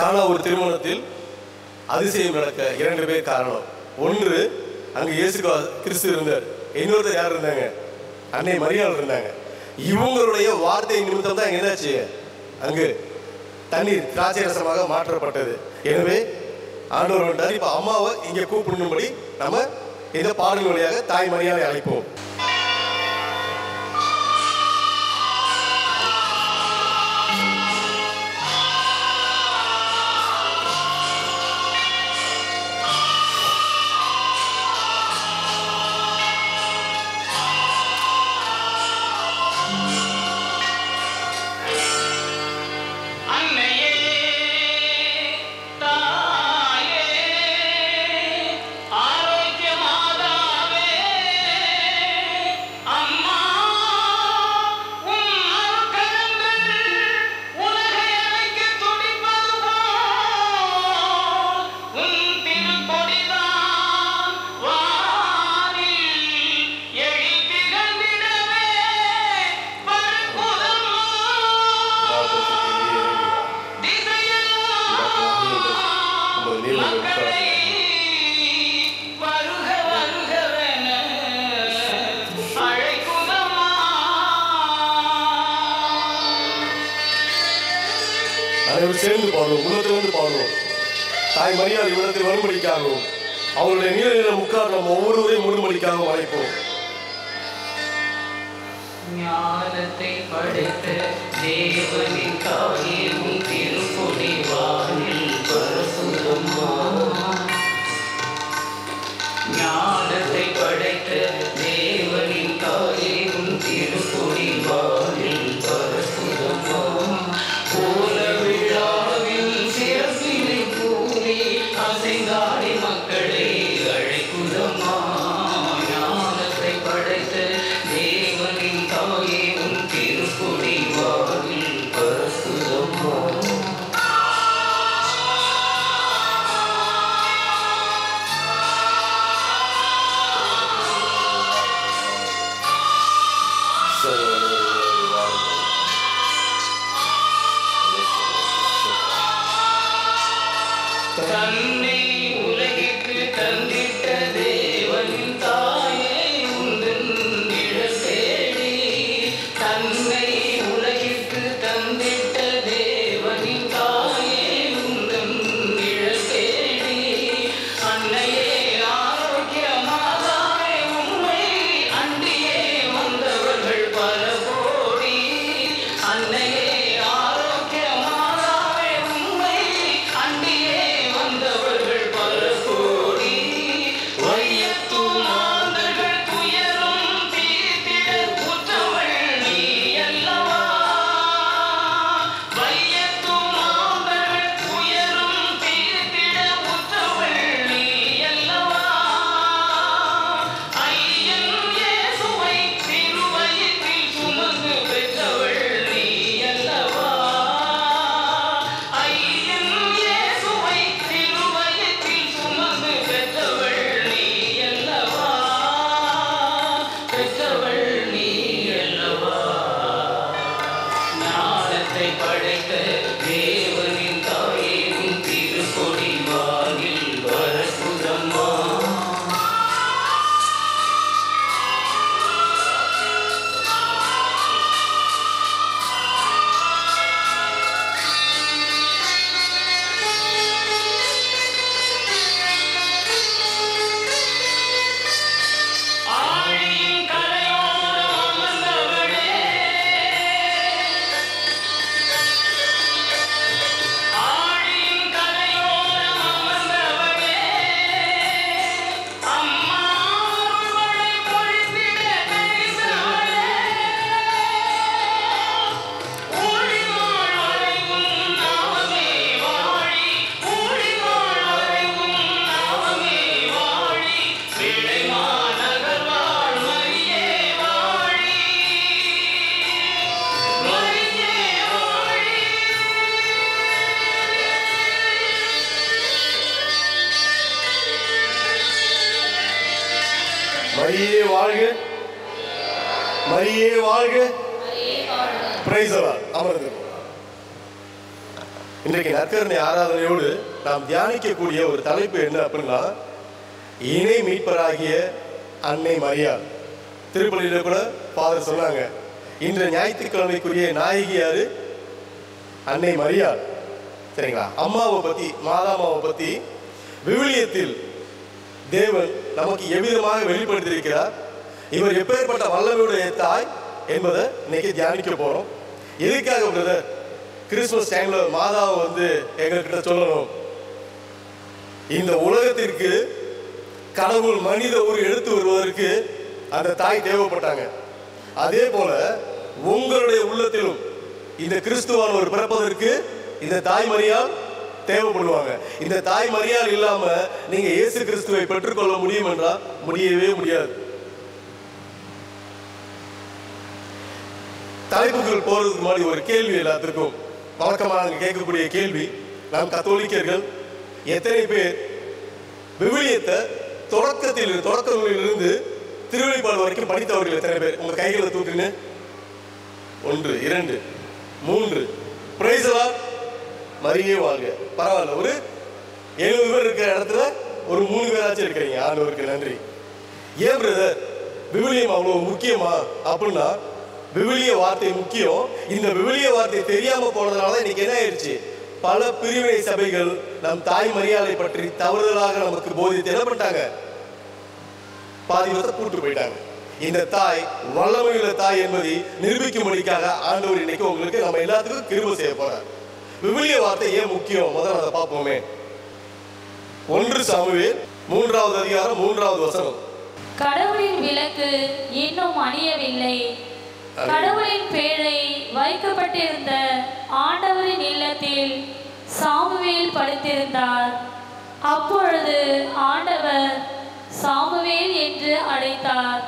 காணா ஒரு திருமணத்தில் அதிசயம் நடக்க 2 பேர் காரணம். ஒன்று அங்கே இயேசு கிறிஸ்து இருந்தார், இன்னொருத்தர் யார் இருந்தாங்க? அன்னை மரியாள் இருந்தாங்க. இவங்களுடைய வார்த்தை நிமித்தம் தான் என்னாச்சு, அங்கு தண்ணீர் திராட்சை ரசமாக மாற்றப்பட்டது. எனவே ஆண்டவர் வந்துட்டார். இப்போ அம்மாவை இங்கே கூப்பிடணும்படி நம்ம இந்த பாடல் வழியாக தாய் மரியாதை அழைப்போம். சேர்ந்து பாடுவோம், உள்ளத்திலிருந்து பாடுவோம். தாய் மரியாள் இவ்விடத்தில் வரும்படிக்காகவும் அவருடைய நீல நில முக்கார் நம்ம ஒவ்வொருவரையும் முழுமடிக்காகவும் அழைப்போம். ஞானத்தை படைத்த தேவனின் தாயே உன் திருப்பொடி வானில் பரசுதம்மா. ஞானத்தை படைத்த தேவனின் தாயே உன் திருப்பொடி வானில் பரசுதம்மா. கோல விழாவில் சிறப்பினை கூறி அசைந்தாடி மக்களை அழைக்குதம்மா. ஞானத்தை படைத்த தேவனின் தாயே உன் திருப்பொடி வானில் பரசுதம்மா. தன்னை உலகிற்கு தந்திட்ட தேவனின் தாயே உந்தன் நிழல் தேடி. தன்னை உலகிற்கு தந்திட்ட தேவனின் தாயே உந்தன் நிழல் தேடி. அன்னையே ஆரோக்கியமாதாவே உண்மை அண்டியே வந்தவர்கள் பல கோடி. அன்னையே ஆரோக்கியமாதாவே உண்மை அண்டியே வந்தவர்கள் பல கோடி. வையத்து மாந்தர்கள் துயரும் தீர்த்திட உற்றவள் நீ அல்லவா. வையத்து மாந்தர்கள் துயரும் தீர்த்திட உற்றவள் நீ அல்லவா. ஐயன் இயேசுவை திருவயிற்றில் சுமந்து பெற்றவள் நீ அல்லவா. ஐயன் இயேசுவை திருவயிற்றில் சுமந்து பெற்றவள் நீ அல்லவா. பெற்றவள் நீ அல்லவா. ஞானத்தை படைத்த தேவனின் தாயே உன் திருப்பொடி வானில் பரசுதம்மா. ஆழியின் கரையோரம் அமர்ந்தவளே, ஆழியின் கரையோரம் அமர்ந்தவளே, அம்மா அருள்மழை பொழிந்திட தெரிந்தவளே. ஊழிவாழ் வரைக்கும் நாமமே வாழி, ஊழிவாழ் வரைக்கும் நாமமே வாழி. விளைமாநகர் வாழ் மரியே வாழி, மரியே வாழி. மரியே வாழ்க, மரியே வாழ்க. Price the Lord. அமர்ந்து இன்றைக்கு நற்கருணை ஆராதனையோடு நாம் தியானிக்கக்கூடிய ஒரு தலைப்பு என்ன அப்படின்னா, இணை மீட்பராகிய அன்னை மரியாள். திருப்பலியில கூட ஃபாதர் சொன்னாங்க, இன்று ஞாயிற்றுக்கிழமைக்குரிய நாயகி யாரு? அன்னை மரியாள். சரிங்களா? அம்மாவை பத்தி, மாதாமாவை பத்தி விவிலியத்தில் தேவன் நமக்கு எவ்விதமாக வெளிப்படுத்தியிருக்கிறார், இவர் எப்பேற்பட்ட வல்லமையுடைய தாய் என்பதை இன்னைக்கு தியானிக்க போறோம். எதுக்காக பிரதர் கிறிஸ்துமஸ் டைம்ல மாதாவை எங்ககிட்ட சொல்லணும்? இந்த உலகத்திற்கு கடவுள் மனித ஒரு எடுத்து வருவதற்கு அந்த தாய் தேவைப்பட்டாங்க. அதே போல உங்களுடைய உள்ளத்திலும் இந்த கிறிஸ்துவானவர் பிறப்பதற்கு இந்த தாய் மரியாள் தேவைப்படுவாங்க. இந்த தாய் மரியாள் இல்லாம நீங்க இயேசு கிறிஸ்துவை பெற்றுக்கொள்ள முடியும் என்றால் முடியவே முடியாது. தலைப்புகள் போறதுக்கு முன்னாடி ஒரு கேள்வி எல்லாத்திற்கும் வழக்கமாக கேட்கக்கூடிய கேள்வி, நாம் கத்தோலிக்கர்கள் எத்தனை பேர் விவிலியத்தை தொடக்கத்திலிருந்து திருவெளிப்பாடு வரைக்கும் படித்தவர்கள் எத்தனை பேர்? உங்க கைகளை தூக்குங்க. 1 2 3. Price the lord. மரியே வாழ்க. பரவாயில்ல, ஒரு 70 பேர் இருக்கிற இடத்துல ஒரு 3 பேராச்சும் இருக்கிறீங்க. ஆண்டவருக்கு நன்றி. ஏன் பிரதர் விவிலியம் அவ்வளவு முக்கியமா அப்படின்னா, விவிலிய வார்த்தை முக்கியம். இந்த விவிலிய வார்த்தை தெரியாம போனதுனால இன்னைக்கு என்ன ஆயிடுச்சு, பல பிரிவினை சபைகள் நம் தாய் மரியாதை பற்றி தவறுதலாக நமக்கு போதித்து என்ன பண்ணிட்டாங்க, பாதி வருஷத்தை கூட்டு போயிட்டாங்க. இந்த தாய் வல்லமையுள்ள தாய் என்பதை நிரூபிக்கும்படிக்காக ஆண்டவர் இன்னைக்கு உங்களுக்கு நம்ம எல்லாத்துக்கும் கிருபை செய்ய போறார். விவிலிய வார்த்தை ஏன் முக்கியம் முதல்ல அதை பார்ப்போமே. 1 சாமுவேல் 3வது அதிகாரம் 3வது வசனம். கடவுளின் விளக்கு இன்னும் அணியவில்லை, கடவுளின் பேழை வைக்கப்பட்டிருந்த ஆண்டவரின் இல்லத்தில் சாமுவேல் படுத்திருந்தார். அப்பொழுது ஆண்டவர் சாமுவேல் என்று அழைத்தார்.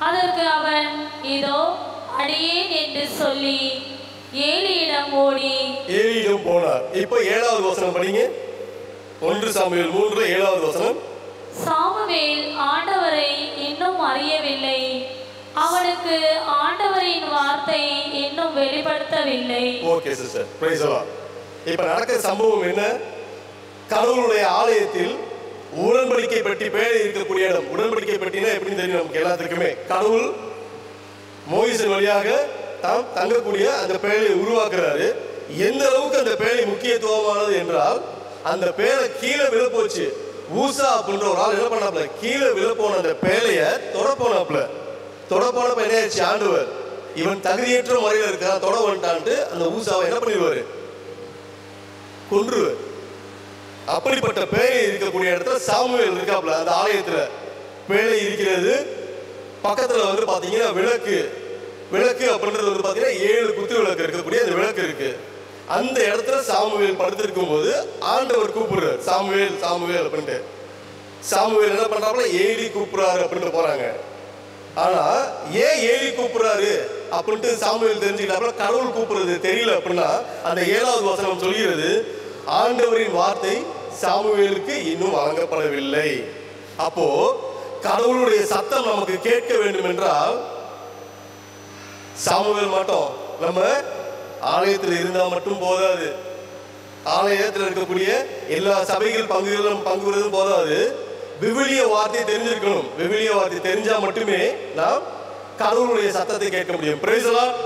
அதற்கு அவன், இதோ அடியேன் என்று சொல்லி ஏலியிடம் போனார். இப்போ 7வது வசனம் படிங்க. 1 சாமுவேல் 3 7வது வசனம். சாமுவேல் ஆண்டவரை இன்னும் அறியவில்லை, அவனுக்கு ஆண்டவரின் வார்த்தை இன்னும் வெளிப்படுத்தவில்லை. Okay sister, praise the lord. இப்ப நடக்கிற சம்பவம் என்ன? கடவுளுடைய ஆலயத்தில் உடன்படிக்கை பெட்டி பேழை இருக்கக்கூடிய இடம். உடன்படிக்கை பெட்டினா எப்படின்னு தெரியும் நமக்கு எல்லாத்துக்குமே. கடவுள் மோசேயின் வழியாக தாம் தங்கக்கூடிய அந்த பேழையை உருவாக்குறாரு. எந்த அளவுக்கு அந்த பேழை முக்கியத்துவமானது என்றால், அந்த பேழை கீழே விழப்போச்சு. ஊசா அப்படின்ற ஒரு ஆள் என்ன பண்ணாப்ல, கீழே விழப்போன அந்த பேழைய தொடப்போனப்ப என்ன ஆயிடுச்சு, ஆண்டவர் இவன் தகுதியற்ற முறையில் இருக்கான், தொட வந்துட்டான்ட்டு அந்த ஊசாவை என்ன பண்ணிடுவாரு, கொன்றுவார். அப்படிப்பட்ட பேழை இருக்கக்கூடிய இடத்துல சாமுவேல் இருக்காப்ல. அந்த ஆலயத்துல பேழை இருக்கிறது. பக்கத்துல பாத்தீங்கன்னா விளக்கு அப்படின்றது பாத்தீங்கன்னா 7 குத்து விளக்கு இருக்கக்கூடிய அந்த விளக்கு இருக்கு. அந்த இடத்துல சாமுவேல் படுத்திருக்கும் போது ஆண்டவர் கூப்பிடுறாரு, சாமுவேல் சாமுவேல் அப்படின்ட்டு. சாமுவேல் என்ன பண்றாப்புல, ஏலி கூப்பிடுறாரு அப்படின்ட்டு போறாங்க. ஆனா ஏன் ஏலி கூப்பிடுறாரு அப்படின்ட்டு சாமுவேல் தெரிஞ்சுக்கிட்டாப்புல, கடவுள் கூப்பிடுறது தெரியல அப்படின்னா அந்த 7வது வசனம் சொல்கிறது, ஆண்டவரின் வார்த்தை சாமுவேலுக்கு இன்னும் வழங்கப்படவில்லை. அப்போ கடவுளுடைய சத்தம் நமக்கு கேட்க வேண்டும் என்றால் சாமுவேல் மட்டும் நம்ம ஆலயத்தில் இருந்தா மட்டும் போதாது. ஆலயத்தில் இருக்கக்கூடிய எல்லா சபைகள் பங்குறதும் போதாது. விவிலிய வார்த்தை தெரிஞ்சிருக்கணும். விவிலிய வார்த்தை தெரிஞ்சா மட்டுமே நாம் கடவுளுடைய சத்தத்தை கேட்க முடியும். Price the Lord,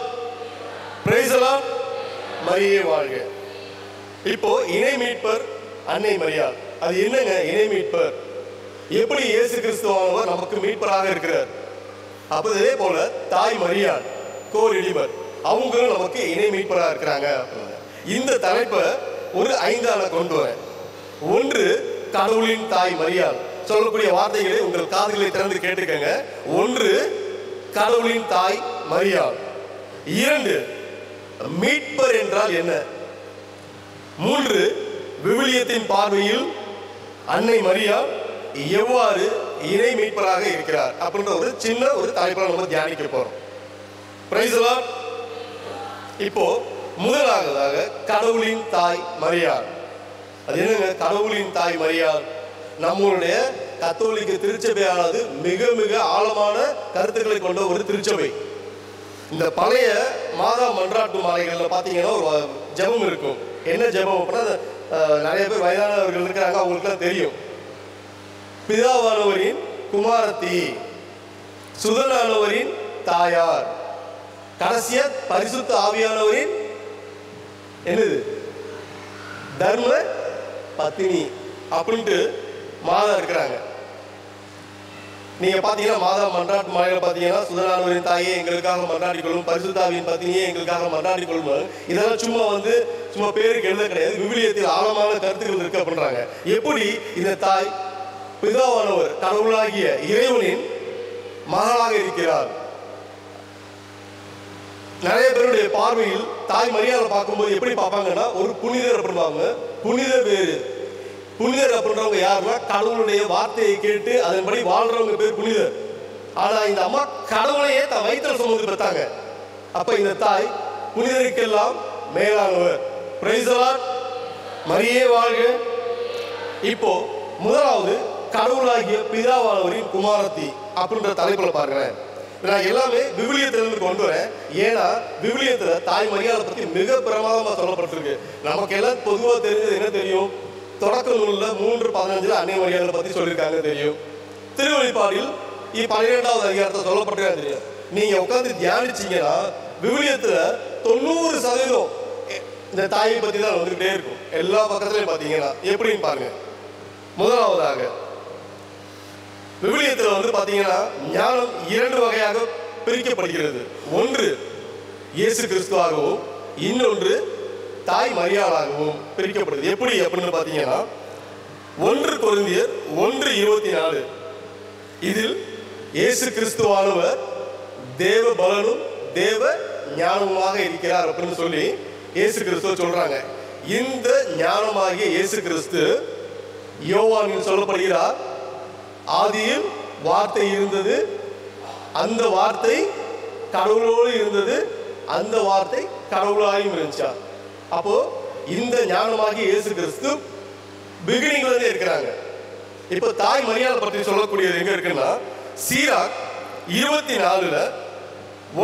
price the lord. மரியே வாழ்க. இப்போ இணை மீட்பர் அன்னை மரியாள். அது என்னங்க இணை மீட்பர்? எப்படி இயேசு கிறிஸ்துவானவர் நமக்கு மீட்பராக இருக்கிறார், அப்போ இதே போல தாய் மரியாள் கோ-ரிடீமர் அவங்களும் நமக்கு இணை மீட்பராக இருக்கிறாங்க. இந்த தலைப்பை ஒரு 5 கொண்டு வரேன். 1 கடவுளின் தாய் மரியாள். சொல்லக்கூடிய வார்த்தைகளை உங்கள் காதுகளை திறந்து கேட்டுக்கங்க. 1 கடவுளின் தாய் மரியாள். 2 மீட்பர் என்றால் என்ன? 3 விவிலியத்தின் பார்வையில் அன்னை மரியாள் எவ்வாறு இணை மீட்பராக இருக்கிறார் அப்படின்ற ஒரு சின்ன ஒரு தலைப்பை நம்ம தியானிக்க போறோம். Price the Lord. இப்போ முதலாவதாக கடவுளின் தாய் மரியாள். அது என்னங்க கடவுளின் தாய் மரியாள்? நம்மளுடைய கத்தோலிக்க திருச்சபையானது மிக மிக ஆழமான கருத்துக்களை கொண்ட ஒரு திருச்சபை. இந்த பழைய மாதா மன்றாட்டு மாலைகளில் பார்த்தீங்கன்னா ஒரு ஜெபம் இருக்கும். என்ன ஜெபம் அப்படின்னா, நிறைய பேர் வயதானவர்கள் இருக்கிறாங்க, அவங்களுக்குலாம் தெரியும். பிதாவானவரின் குமாரத்தி, சுதனானவரின் தாயார், கடைசியா பரிசுத்த ஆவியானவரின் என்னது தர்ம பத்தினி அப்படின்ட்டு மாதா இருக்கிறாங்க. நீங்க பாத்தீங்கன்னா மாதா மன்றாட்டு மாலையில பாத்தீங்கன்னா, சுதனானவரின் தாயே எங்களுக்காக மன்றாடி கொள்ளும், பரிசுத்தாவின் பத்தினியே எங்களுக்காக மன்றாடி கொள்ளும். இதெல்லாம் சும்மா பேருக்கு எழுத கிடையாது, விவிலியத்தில் ஆழமான கருத்துக்கள் இருக்கு அப்படின்றாங்க. எப்படி இந்த தாய் பிதாவானவர் கடவுளாகிய இறைவனின் மகளாக இருக்கிறார். நிறைய பேருடைய பார்வையில் தாய் மரியாதை பார்க்கும்போது எப்படி பார்ப்பாங்கன்னா, ஒரு புனிதர் அப்படின்பாங்க. புனிதர் வேறு. புனிதர் அப்படின்றவங்க யாருன்னா, கடவுளுடைய வார்த்தையை கேட்டு அதன்படி வாழ்றவங்க பேர் புனிதர். ஆனா இந்த அம்மா கடவுளையே தான் வயிற்றில் சுமந்து பெற்றாங்க. அப்ப இந்த தாய் புனிதருக்கெல்லாம் மேலானவர். Praise the lord. மரியே வாழ்க. இப்போ முதலாவது கடவுளாகிய பிதாவானவரின் குமாரத்தி அப்படின்ற தலைப்புல பாருங்க. நான் எல்லாமே விவிலியத்திலிருந்து கொண்டு வரேன். ஏன்னா விவிலியத்துல தாய் மரியாதை பத்தி மிக பிரமாதமா சொல்லப்பட்டிருக்கு. நமக்கு எல்லாம் பொதுவாக தெரிஞ்சது என்ன தெரியும்? தொடக்க நூல்ல 3:15 அன்னை மரியாதை பத்தி சொல்லியிருக்காங்க தெரியும். திருவெளிப்பாடில் 12வது அதிகாரத்தை சொல்லப்பட்டிருக்காங்க தெரியும். நீங்க உட்காந்து தியானிச்சீங்கன்னா விவிலியத்துல 90% இந்த தாயை பத்தி தான் வந்துகிட்டே இருக்கும். எல்லா பக்கத்துலயும் பாத்தீங்கன்னா எப்படின்னு பாருங்க. முதலாவதாக விவிலியத்தில் பாத்தீங்கன்னா ஞானம் 2 வகையாக பிரிக்கப்படுகிறது. ஒன்று இயேசு கிறிஸ்துவாகவும், இன்னொன்று தாய் மரியாளாகவும் பிரிக்கப்படுது. எப்படி அப்படின்னு பாத்தீங்கன்னா 1 கொரிந்தியர் 1:24 இதில் இயேசு கிறிஸ்துவானவர் தேவ பலனும் தேவ ஞானமுமாக இருக்கிறார் அப்படின்னு சொல்லி இயேசு கிறிஸ்துவ சொல்றாங்க. இந்த ஞானமாகிய இயேசு கிறிஸ்து யோவானில் சொல்லப்படுகிறார், ஆதியில் வார்த்தை இருந்தது, அந்த வார்த்தை கடவுளோடு இருந்தது, அந்த வார்த்தை கடவுளாயும் இருந்துச்சா. அப்போ இந்த ஞானமாகிய இயேசு கிறிஸ்து பிகினிங்ல இருந்தே இருக்கிறாங்க. இப்போ தாய் மரியாதை பற்றி சொல்லக்கூடியது எங்க இருக்குன்னா, சீராக் 24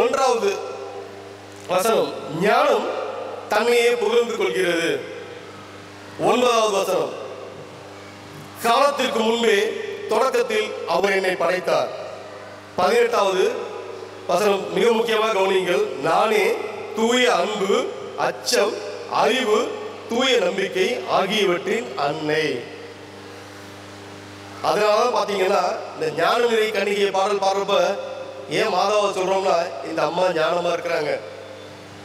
1வது வசனம், ஞானம் தன்னையே புகழ்ந்து கொள்கிறது. 9வது வசனம், காலத்திற்கு முன்பே தொடக்கத்தில் அவர் என்னை படைத்தார். 18வது வசனம் மிக முக்கியமாக கவனியுங்கள், நானே தூய அன்பு, அச்சம், அறிவு, தூய நம்பிக்கை ஆகியவற்றின் அன்னை. அதனால பாத்தீங்கன்னா இந்த ஞான நிறை கன்னிகை பாடல் பாடுறப்ப ஏன் மாதாவை சொல்றோம்னா, இந்த அம்மா ஞானமா இருக்கிறாங்க.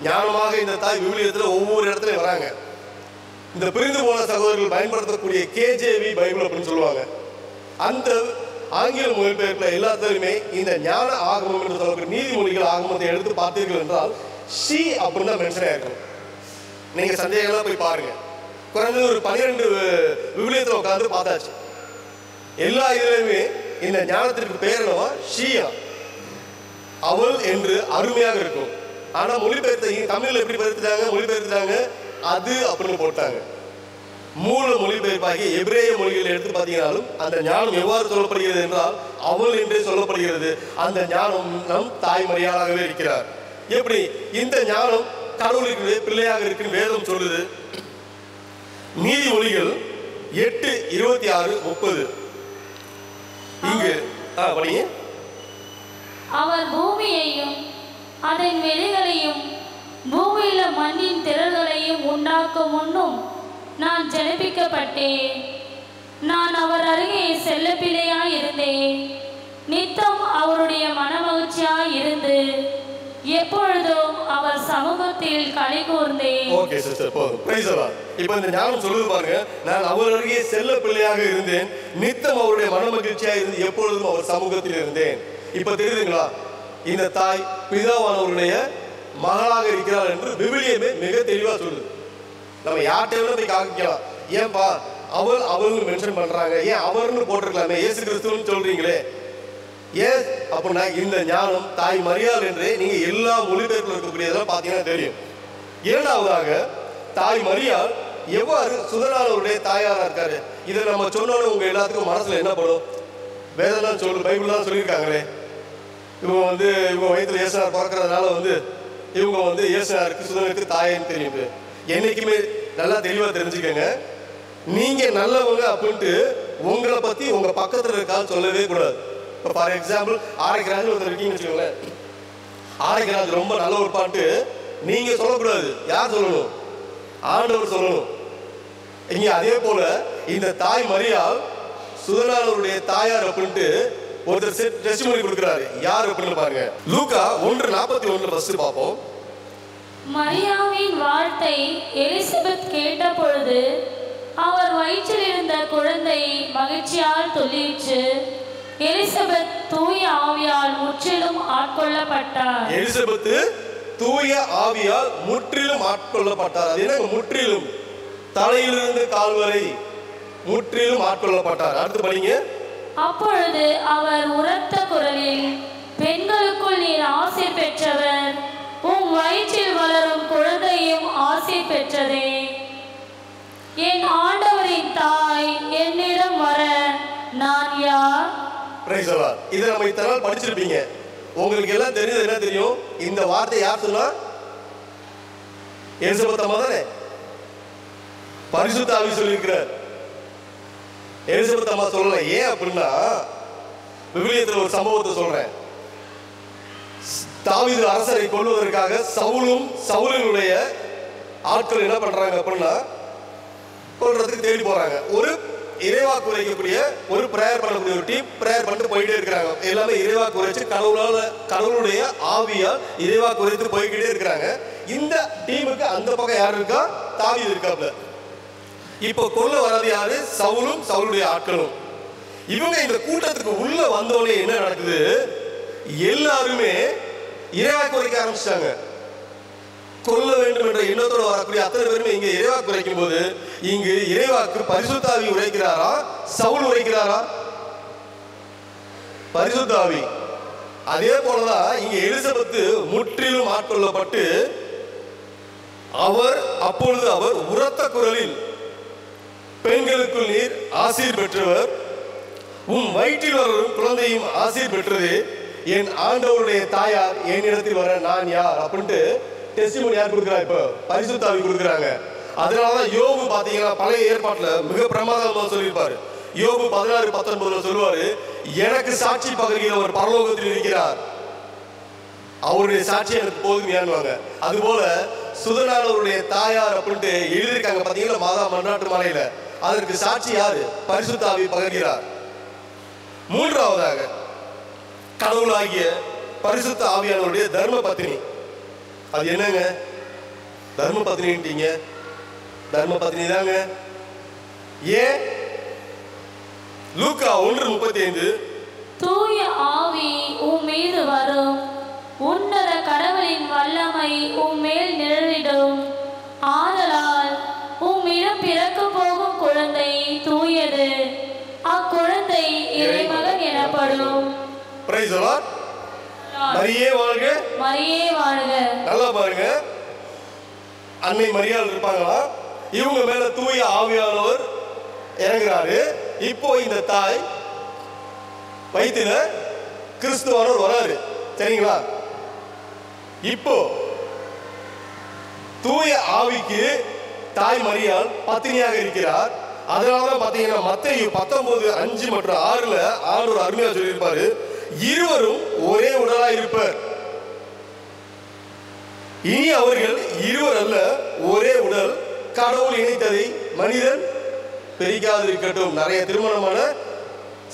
ஞானமாக இந்த தாய் விவிலியத்துல ஒவ்வொரு இடத்துலயும் வராங்க. இந்த பிரிந்து போன சகோதரர்கள் பயன்படுத்தக்கூடிய கேஜேவி பைபிள் அப்படின்னு சொல்லுவாங்க. அந்த ஆங்கில மொழிபெயர்ப்புல எல்லாத்துலயுமே இந்த ஞான ஆகமம் என்று சொல்லக்கூடிய நீதிமொழிகள் ஆகமத்தை எடுத்து பார்த்தீர்கள் என்றால் ஷி அப்படின்னு தான் மென்ஷன் ஆயிருக்கும். நீங்க சந்தேகம்லாம் போய் பாருங்க. குறைஞ்சது ஒரு 12 விவிலியத்துல உட்காந்து பார்த்தாச்சு. எல்லா இதுலையுமே இந்த ஞானத்திற்கு பெயர் என்னவா? ஷியா, அவள் என்று அருமையாக இருக்கும். ஆனா மொழிபெயர்த்த தமிழ்ல எப்படி மொழிபெயர்த்தாங்க அது அப்படின்னு போட்டாங்க. மூல மொழிபெயர்ப்பாகிய எபிரேய மொழிகளை எடுத்து பார்த்தீங்கன்னாலும் அந்த ஞானம் எவ்வாறு சொல்லப்படுகிறது என்றால் அவள் என்றே சொல்லப்படுகிறது. அந்த ஞானம் நம் தாய் மரியாதாகவே இருக்கிறார். எப்படி இந்த ஞானம் கடவுளுக்கு பிள்ளையாக இருக்குன்னு வேதம் சொல்லுது. நீதிமொழிகள் 8:26-30 இங்கு படிங்க. அவர் பூமியையும் அதன் வெளிகளையும் பூமியில மண்ணின் திரள்களையும் உண்டாக்கும் முன்னும் நான் ஜனிப்பிக்கப்பட்டேன். நான் அவர் அருகே செல்ல பிள்ளையாய் இருந்தேன். நித்தம் அவருடைய மனமகிழ்ச்சியாய் இருந்து எப்பொழுதும் அவர் சமூகத்தில் களி கூர்ந்தேன். ஓகே சிஸ்டர், போதும். Price the Lord. இப்போ இந்த ஞானம் சொல்லுது பாருங்க, நான் அவர் அருகே செல்ல பிள்ளையாக இருந்தேன், நித்தம் அவருடைய மனமகிழ்ச்சியாக இருந்து எப்பொழுதும் அவர் சமூகத்தில் இருந்தேன். இப்போ தெரியுதுங்களா, இந்த தாய் பிதாவானவருடைய மகளாக இருக்கிறார் என்று விவிலியமே மிக தெளிவாக சொல்லுது. நம்ம யார்கிட்ட போய் காமிக்கலாம், ஏன்பா அவள்னு மென்ஷன் பண்றாங்க, ஏன் அவர்னு போட்டிருக்கலாமே, இயேசு கிறிஸ்துன்னு சொல்றீங்களே ஏன் அப்படின்னா இந்த ஞானம் தாய் மரியாள் என்று நீங்க எல்லா மொழிபெயர்ப்பில் இருக்கக்கூடியதெல்லாம் பார்த்தீங்கன்னா தெரியும். இரண்டாவதாக தாய் மரியாள் எவ்வாறு சுதனானவருடைய தாயாரா இருக்காரு. இதை நம்ம சொன்னோன்னு உங்க எல்லாத்துக்கும் மனசுல என்ன படும்? வேதம் சொல்லு, பைபிள் தான் சொல்லியிருக்காங்களே. இவங்க வந்து இவங்க வயிற்றுல இயேசுநாதர் பிறக்கிறதுனால வந்து இவங்க வந்து இயேசுநாதருக்கு சுதனுக்கு தாயன்னு தெரியுது. என்னைக்குமே நல்லா தெளிவாக தெரிஞ்சுக்கங்க, நீங்கள் நல்லவங்க அப்படின்ட்டு உங்களை பற்றி உங்கள் பக்கத்தில் இருக்கான்னு சொல்லவே கூடாது. இப்போ ஃபார் எக்ஸாம்பிள் ஆரைக்கிராஜ் ஒருத்தர் இருக்கீங்கன்னு வச்சுக்கோங்களேன், ஆரைக்கிராஜ் ரொம்ப நல்ல ஒரு பாட்டு நீங்கள் சொல்லக்கூடாது. யார் சொல்லணும்? ஆண்டவர் சொல்லணும். இங்கே அதே போல இந்த தாய் மரியாள் சுதனாளருடைய தாயார் அப்படின்ட்டு ஒருத்தர் டெஸ்டிமோனி கொடுக்கிறாரு. யார் அப்படின்னு பாருங்க. லூக்கா 1:41 ஃபர்ஸ்ட் பார்ப்போம். மரியாவின் வார்த்தை எலிசபெத் கேட்ட பொழுது அவர் வயிற்றில் இருந்த குழந்தை மகிழ்ச்சியால் துள்ளிற்று. எலிசபெத் தூய ஆவியால் முற்றிலும் ஆட்கொள்ளப்பட்டார். எலிசபெத் தூய ஆவியால் முற்றிலும் ஆட்கொள்ளப்பட்டார். அது என்ன முற்றிலும்? தலையிலிருந்து கால் வரை முற்றிலும் ஆட்கொள்ளப்பட்டார். அடுத்து படிங்க. அப்பொழுது அவர் உரத்த குரலில், பெண்களுக்குள் நீர் ஆசை பெற்றவர், உம் வயிற்றில் வளரும் குழந்தையும் ஆசை பெற்றதே. என் ஆண்டவரின் தாய் என்னிடம் வர நான் யார்? Price the Lord. இதை நம்ம இத்தனை நாள் படிச்சிருப்பீங்க. உங்களுக்கு எல்லாம் தெரிஞ்சது என்ன தெரியும்? இந்த வார்த்தை யார் சொன்னா? எலிசபெத் அம்மா தானே. பரிசுத்த ஆவி சொல்லியிருக்கிறார். எலிசபெத் அம்மா சொல்லல. ஏன் அப்படின்னா விவிலியத்தில் ஒரு சம்பவத்தை சொல்றேன். தாவீது அரசரை கொல்வதற்காக சவுலினுடைய ஆட்கள் என்ன பண்றாங்க அப்படின்னா கொல்றதுக்கு தேடி போறாங்க. ஒரு இறைவாக்கு உரைக்கக்கூடிய ஒரு பிரேயர் பண்ணக்கூடிய ஒரு டீம் பிரேயர் பண்ணிட்டு போயிட்டே இருக்கிறாங்க. எல்லாமே இறைவாக்கு உரைச்சு கடவுளுடைய ஆவியால் இறைவாக்கு உரைத்து போய்கிட்டே இருக்கிறாங்க. இந்த டீமுக்கு அந்த பக்கம் யாரு இருக்கா? தாவீது இருக்காப்ல. இப்போ கொல்ல வராது யாரு? சவுலும் சவுளுடைய ஆட்களும். இவங்க இந்த கூட்டத்துக்கு உள்ள வந்தோடனே என்ன நடக்குது? எல்லாருமே இறைவாக்கு உரைக்க ஆரம்பிச்சிட்டாங்க. கொல்ல வேண்டும் என்ற எண்ணத்தோட வரக்கூடிய அத்தனை பேருமே இங்க இறைவாக்கு உரைக்கும் போது இங்கு இறைவாக்கு பரிசுத்த ஆவி உரைக்கிறாரா, சவுல் உரைக்கிறாரா? பரிசுத்த ஆவி. அதே போலதான் இங்க எலிசபெத் முற்றிலும் ஆட்கொள்ளப்பட்டு அப்பொழுது அவர் உரத்த குரலில், பெண்களுக்குள் நீர் ஆசீர் பெற்றவர், உம் வயிற்றில் வரும் குழந்தையும் ஆசீர் பெற்றதே. என் ஆண்டவருடைய தாயார் என்னிடத்தில் வர நான் யார் அப்படின்ட்டு டெஸ்டிமோனி யார் கொடுக்குறாங்க? இப்போ பரிசுத்த ஆவி கொடுக்குறாங்க. அதனாலதான் யோபு பாத்தீங்கன்னா பழைய ஏற்பாட்டுல மிக பிரமாதமா சொல்லியிருப்பாரு. யோபு 16:19 சொல்லுவாரு, எனக்கு சாட்சி பகர்கிறவர் பரலோகத்தில் இருக்கிறார், அவருடைய சாட்சி எனக்கு போதுமையானுவாங்க. அதுபோல சுதனாளருடைய தாயார் அப்படின்ட்டு எழுதியிருக்காங்க பாத்தீங்கன்னா மாதா மன்னாட்டு மலையில. அதற்கு சாட்சி யாரு? பரிசுத்த ஆவி பகர்கிறார். மூன்றாவதாக கடவுளாகிய பரிசுத்த ஆவியானவருடைய தர்ம பத்தினி. அது என்னங்க? தர்ம பத்தினிட்டீங்க. தர்ம பத்தினி தாங்க. ஏன்? லூக்கா 1:35 தூய ஆவி உம் மீது வரும், உன்னத கடவுளின் வல்லமை உம் மேல் நிழலிடும், ஆதலால் உம்மிடம் பிறக்க போகும் குழந்தை தூயது, அக்குழந்தை இறைமகன் எனப்படும். Price the lord. மரியே வாழ்க. மரியே வாழ்க. நல்லா பாருங்க, அன்னை மரியாள் இருப்பாங்களா, இவங்க மேல தூய ஆவியானவர் இறங்குறாரு. இப்போ இந்த தாய் வயிற்றுல கிறிஸ்துவானவர் வராரு. சரிங்களா? இப்போ தூய ஆவிக்கு தாய் மரியாள் பத்தினியாக இருக்கிறார். அதனாலதான் பாத்தீங்கன்னா மத்தேயு 19:5 மற்றும் 6 ஆண்டவர் அருமையா சொல்லியிருப்பாரு, இருவரும் ஒரே உடலா இருப்பர். இனி அவர்கள் இருவர் அல்ல, ஒரே உடல். கடவுள் இணைத்ததை மனிதன் பிரிக்காது இருக்கட்டும். நிறைய திருமணமான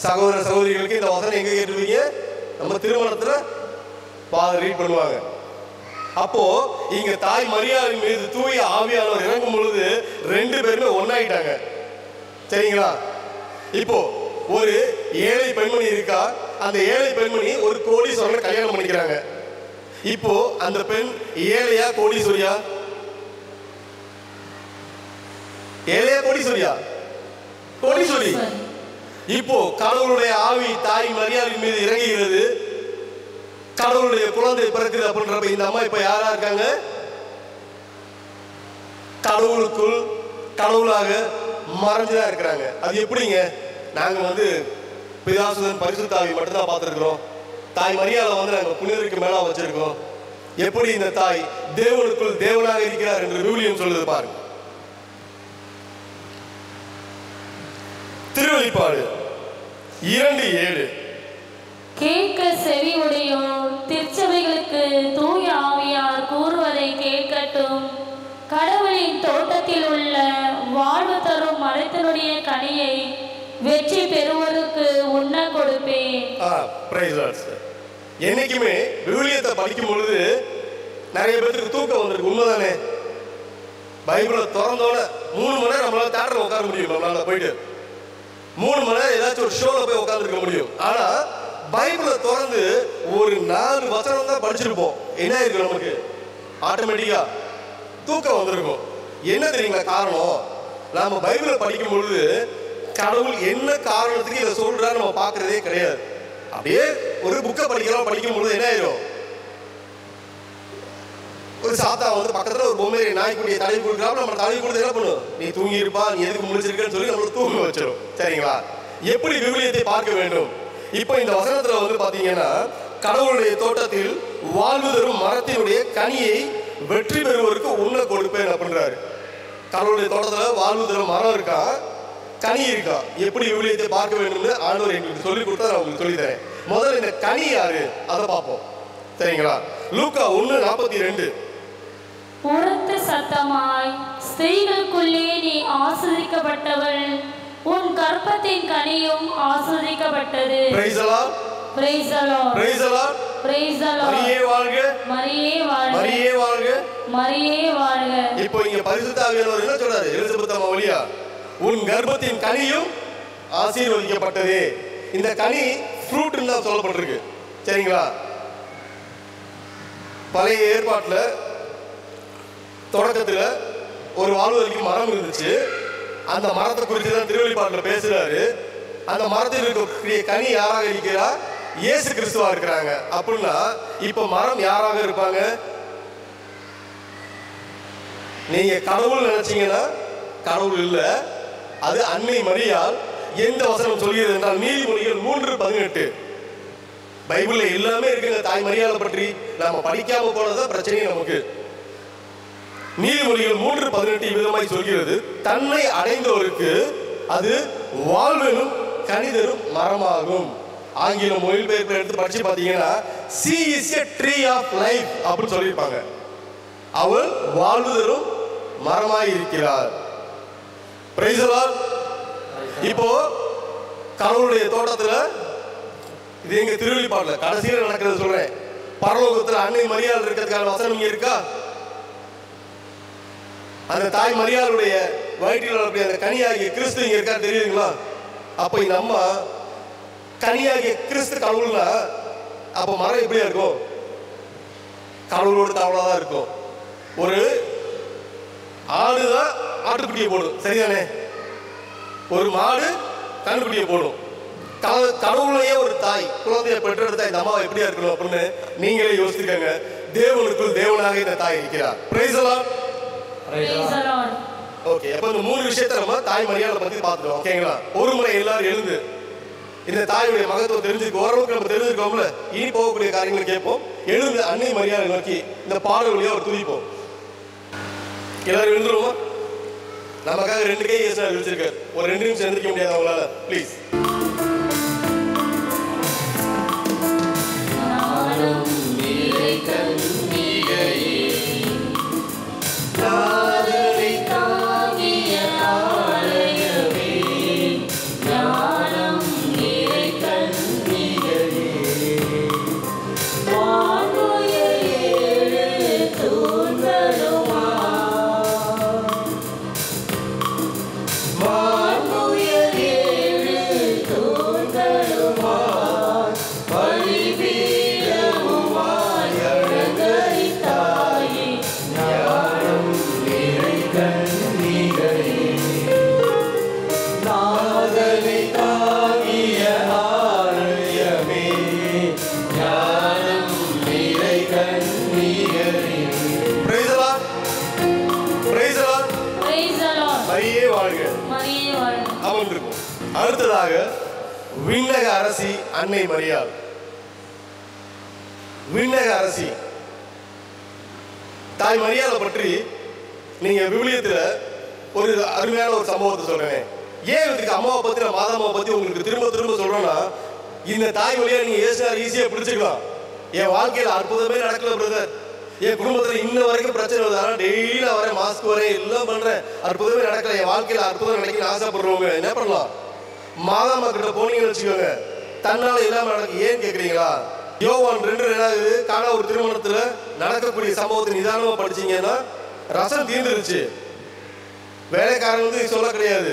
சகோதர சகோதரிகளுக்கு இந்த வசனம் எங்க கேட்டுருவீங்க? நம்ம திருமணத்துல ஃபாதர் ரீட் பண்ணுவாங்க. அப்போ இங்க தாய் மரியாளின் மீது தூய ஆவியானவர் இறங்கும் பொழுது ரெண்டு பேருமே ஒன்னாயிட்டாங்க. சரிங்களா? இப்போ ஒரு ஏழை பெண்மணி இருக்கா, அந்த ஏழை பெண்மணி ஒரு கோடீஸ்வரனை கல்யாணம் பண்ணிக்கிறாங்க. இப்போ அந்த பெண் ஏழையா கோடீஸ்வரியா? ஏழையா கோடீஸ்வரியா? கோடீஸ்வரி. இப்போ கடவுளுடைய ஆவி தாய் மரியாளின் மீது இறங்குகிறது, கடவுளுடைய குழந்தை பிறக்குது அப்படின்றப்ப இந்த அம்மா இப்ப யாரா இருக்காங்க? கடவுளுக்குள் கடவுளாக மறைஞ்சுதான் இருக்கிறாங்க. அது எப்படிங்க? நாங்க பிதாசுதன் பரிசுத்த ஆவி மட்டும்தான் பார்த்துருக்கிறோம். தாய் மரியாதை வந்து நாங்கள் புனிதருக்கு மேல வச்சிருக்கோம். எப்படி இந்த தாய் தேவனுக்குள் தேவனாக இருக்கிறார் என்று விவிலியம் சொல்லுது பாருங்க. திருவெளிப்பாடு 2:7 கேட்க செவி உடையோர் திருச்சபைகளுக்கு தூய ஆவியார் கூறுவதை கேட்கட்டும். கடவுளின் தோட்டத்தில் உள்ள வாழ்வு தரும் மரத்தினுடைய கனியை வெற்றி பெறுவோருக்கு உண்ண கொடுப்பேன். என்னைக்குமே விவிலியத்தை படிக்கும் பொழுது நிறைய பேருக்கு தூக்கம் வந்திருக்கு. உண்மைதானே? பைபிளை திறந்தோட 3 மணி நேரம் நம்மளால தேட்டரில் உட்கார முடியும். நம்மளால போயிட்டு 3 மணி நேரம் ஏதாச்சும் ஒரு ஷோல போய் உட்காந்துருக்க முடியும். ஆனா பைபிளை திறந்து ஒரு 4 வசனம் தான் படிச்சிருப்போம். என்ன இருக்கு நமக்கு? ஆட்டோமேட்டிக்கா தூக்கம் வந்திருக்கும். என்ன தெரியுங்களா காரணம்? நாம பைபிளை படிக்கும் பொழுது கடவுள் என்ன காரணத்துக்கு இதை சொல்றாரு நம்ம பார்க்கறதே கிடையாது. அப்படியே ஒரு புக்கை படிக்கும் பொழுது என்ன ஆயிரும்? ஒரு சாத்தா வந்து பக்கத்துல ஒரு பொம்மை நாய்க்குடியை தடவி கொடுக்குறாங்க. நம்ம தடவி கொடுத்து என்ன பண்ணும்? நீ தூங்கி இருப்பா, நீ எதுக்கு முடிச்சிருக்கன்னு சொல்லி நம்மள தூங்க வச்சிடும். சரிங்களா? எப்படி விவிலியத்தை பார்க்க வேண்டும்? இப்போ இந்த வசனத்துல வந்து பாத்தீங்கன்னா, கடவுளுடைய தோட்டத்தில் வாழ்வு தரும் மரத்தினுடைய கனியை வெற்றி பெறுவதற்கு உண்ண கொடுப்பேன் அப்படின்றாரு. கடவுளுடைய தோட்டத்துல வாழ்வு தரும் மரம் இருக்கா, கனி இருக்கா? எப்படி விவிலியத்தை பார்க்க வேண்டும்னு ஆண்டவர் எங்களுக்கு சொல்லி கொடுத்தா நான் உங்களுக்கு சொல்லி தரேன். முதல்ல இந்த கனி யாரு அதை பார்ப்போம். சரிங்களா? லூக்கா 1:42 உரத்த சத்தமாய் ஸ்திரீகளுக்குள்ளே நீ ஆசீர்வதிக்கப்பட்டவள், உன் கர்ப்பத்தின் கனியும் ஆசீர்வதிக்கப்பட்டது. Praise the Lord. Praise the Lord. Praise the Lord. Praise the Lord. மரியே வாழ்க. மரியே வாழ்க. மரியே வாழ்க. மரியே வாழ்க. இப்போ இங்க பரிசுத்த ஆவியானவர் என்ன சொல்றாரு? எலிசபெத் அம்மா வழியா உன் கர்ப்பத்தின் கனியும் ஆசீர்வதிக்கப்பட்டதே. இந்த கனி ஃப்ரூட்னு தான் சொல்லப்பட்டிருக்கு. சரிங்களா? பழைய ஏற்பாட்டுல தொடக்கத்துல ஒரு வாழ்வதற்கு மரம் இருந்துச்சு. அந்த மரத்தை குறித்து தான் திருவெளிப்பாட்டுல பேசுறாரு. அந்த மரத்தில் இருக்கக்கூடிய கனி யாராக இருக்கிறா? இயேசு கிறிஸ்துவா இருக்கிறாங்க. அப்படின்னா இப்ப மரம் யாராக இருப்பாங்க? நீங்க கடவுள் நினைச்சீங்கன்னா கடவுள் இல்ல, அது அன்னை மரியாள். எந்த வசனம் சொல்கிறது என்றால் நீதிமொழிகள் 3:18. பைபிள்ல எல்லாமே இருக்குங்க தாய் மரியாதை பற்றி. நாம படிக்காம போனதான் பிரச்சனையே நமக்கு. நீதிமொழிகள் 3:18 விதமாய் சொல்கிறது, தன்னை அடைந்தவருக்கு அது வாழ்வெனும் கனிதரும் மரமாகும். ஆங்கில மொழிபெயர்ப்பு எடுத்து படிச்சு பாத்தீங்கன்னா she is a tree of life அப்படின்னு சொல்லியிருப்பாங்க. அவள் வாழ்வுதரும் மரமாய் இருக்கிறார். Praise the Lord. இப்போ கடவுளுடைய தோட்டத்துல இது எங்க திருவெளிப்பாட்டுல கடைசியில நடக்கிறது சொல்றேன். பரலோகத்துல அன்னை மரியாள் இருக்கிறதுக்கான வசனம் இங்க இருக்கா? அந்த தாய் மரியாளுடைய வயிற்றில் வரக்கூடிய அந்த கனியாகிய கிறிஸ்து இங்க இருக்கா தெரியுங்களா? அப்ப இந்த அம்மா கனியாகிய கிறிஸ்து கடவுள்னா அப்ப மரம் எப்படியா இருக்கும்? கடவுளோட தவளாதான் இருக்கும். ஒரு ஆடுதான் ஆட்டுக்குட்டியை போடும், சரிதானே? ஒரு மாடு கண்ணுக்குட்டியை போடும். கடவுளையே ஒரு தாய் குழந்தைய பெற்றெடுத்தா இந்த அம்மாவை எப்படியா இருக்கணும் அப்படின்னு நீங்களே யோசிச்சுக்கங்க. தேவனுக்குள் தேவனாக இந்த தாய் இருக்கிறார். Praise the Lord. ஓகே, அப்ப இந்த 3 விஷயத்தை நம்ம தாய் மரியாதை பத்தி பார்த்துட்டோம். ஓகேங்களா? ஒரு முறை எல்லாரும் எழுந்து இந்த தாயுடைய மகத்துவம் தெரிஞ்சுக்க ஓரளவுக்கு நம்ம தெரிஞ்சுக்கோம்ல. இனி போகக்கூடிய காரியங்களை கேட்போம். எழுந்து அன்னை மரியாதை நோக்கி இந்த பாடல் வழியா ஒரு துதிப்போம். எல்லாரும் எழுந்துருவோமா? நமக்காக 2 கை இயேசுநாதர் விரிச்சிருக்காரு. ஒரு 2 நிமிஷம் எந்திரிக்க முடியாது அவங்களால? ப்ளீஸ். அடுத்ததாக விண்ணக அரசி அன்னை மரியாள். விண்ணக அரசி தாய் மரியாதை பற்றி நீங்க விவிலியத்துல ஒரு அருமையான ஒரு சம்பவத்தை சொல்றேன். ஏன் இதுக்கு அம்மாவை பத்தி நான் மாதாமாவை பத்தி உங்களுக்கு திரும்ப திரும்ப சொல்றேன்னா, இந்த தாய் வழியா நீங்க ஏசுனார் ஈஸியா பிடிச்சிக்கலாம். என் வாழ்க்கையில அற்புதமே நடக்கல பிரதர், என் குடும்பத்துல இன்ன வரைக்கும் பிரச்சனை வருது, ஆனால் டெய்லி நான் வரேன், மாஸ்க் வரேன், எல்லாம் பண்றேன், அற்புதமே நடக்கல, என் வாழ்க்கையில அற்புதம் நினைக்கணும்னு ஆசைப்படுறவங்க என்ன பண்ணலாம்? மாதாமா கிட்ட போனீங்கன்னு வச்சுக்கோங்க, தன்னால இல்லாம நடக்கு. ஏன்னு கேக்குறீங்களா? யோவான் 2:2 காணா ஒரு திருமணத்துல நடக்கக்கூடிய சம்பவத்தை நிதானமா படிச்சீங்கன்னா, ரசம் தீர்ந்துருச்சு. வேலைக்காரன் வந்து சொல்ல கிடையாது,